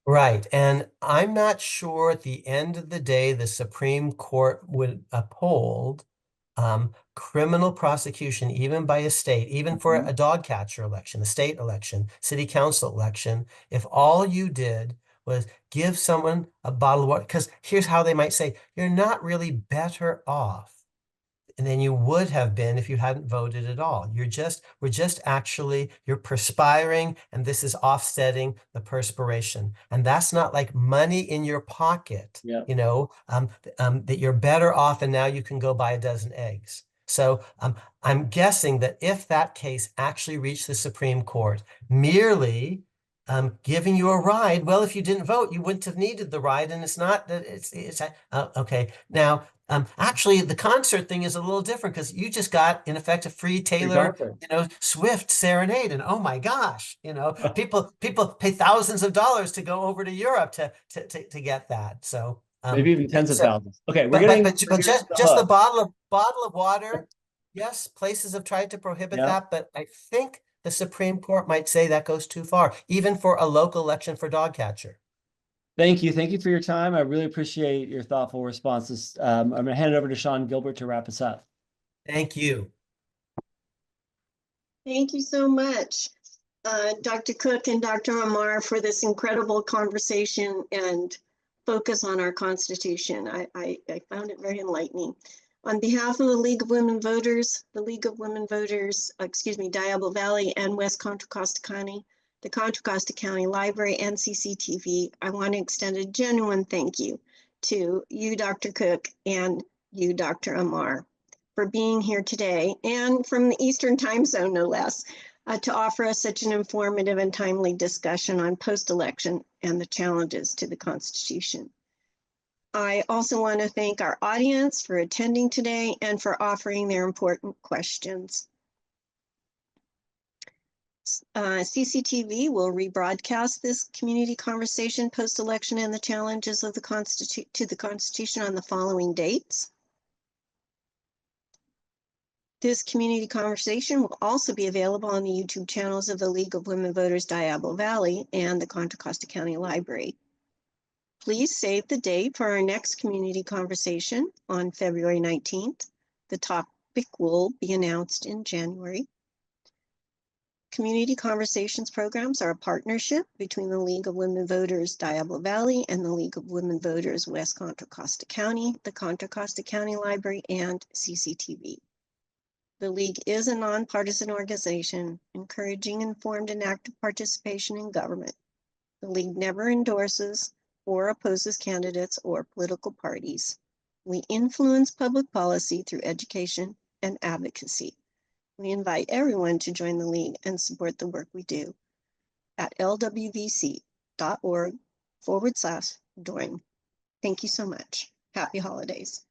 Right. And I'm not sure at the end of the day, the Supreme Court would uphold criminal prosecution, even by a state, even for a dog catcher election, a state election, city council election, if all you did was give someone a bottle of water. Because here's how they might say, you're not really better off than you would have been if you hadn't voted at all. You're perspiring, and this is offsetting the perspiration. And that's not like money in your pocket, that you're better off and now you can go buy a dozen eggs. So I'm guessing that if that case actually reached the Supreme Court, merely giving you a ride. Well, if you didn't vote, you wouldn't have needed the ride, and it's not that it's okay. Now, actually, the concert thing is a little different because you just got, in effect, a free Taylor, Swift serenade, and oh my gosh, people pay thousands of dollars to go over to Europe to get that. So
maybe even tens of thousands. Okay,
but just the bottle of water. Yes, places have tried to prohibit that, but I think the Supreme Court might say that goes too far, even for a local election for dog catcher.
Thank you. Thank you for your time. I really appreciate your thoughtful responses. I'm going to hand it over to Sean Gilbert to wrap us up.
Thank you.
Thank you so much, Dr. Cook and Dr. Amar, for this incredible conversation and focus on our Constitution. I found it very enlightening. On behalf of the League of Women Voters, Diablo Valley and West Contra Costa County, the Contra Costa County Library and CCTV, I want to extend a genuine thank you to you, Dr. Cook, and you, Dr. Amar, for being here today, and from the Eastern Time Zone, no less, to offer us such an informative and timely discussion on post-election and the challenges to the Constitution. I also want to thank our audience for attending today and for offering their important questions. CCTV will rebroadcast this community conversation post-election and the challenges of the Constitution on the following dates. This community conversation will also be available on the YouTube channels of the League of Women Voters Diablo Valley and the Contra Costa County Library. Please save the date for our next community conversation on February 19th. The topic will be announced in January. Community Conversations programs are a partnership between the League of Women Voters Diablo Valley and the League of Women Voters West Contra Costa County, the Contra Costa County Library, and CCTV. The League is a nonpartisan organization encouraging informed and active participation in government. The League never endorses or opposes candidates or political parties. We influence public policy through education and advocacy. We invite everyone to join the League and support the work we do at lwvc.org/join. Thank you so much. Happy holidays.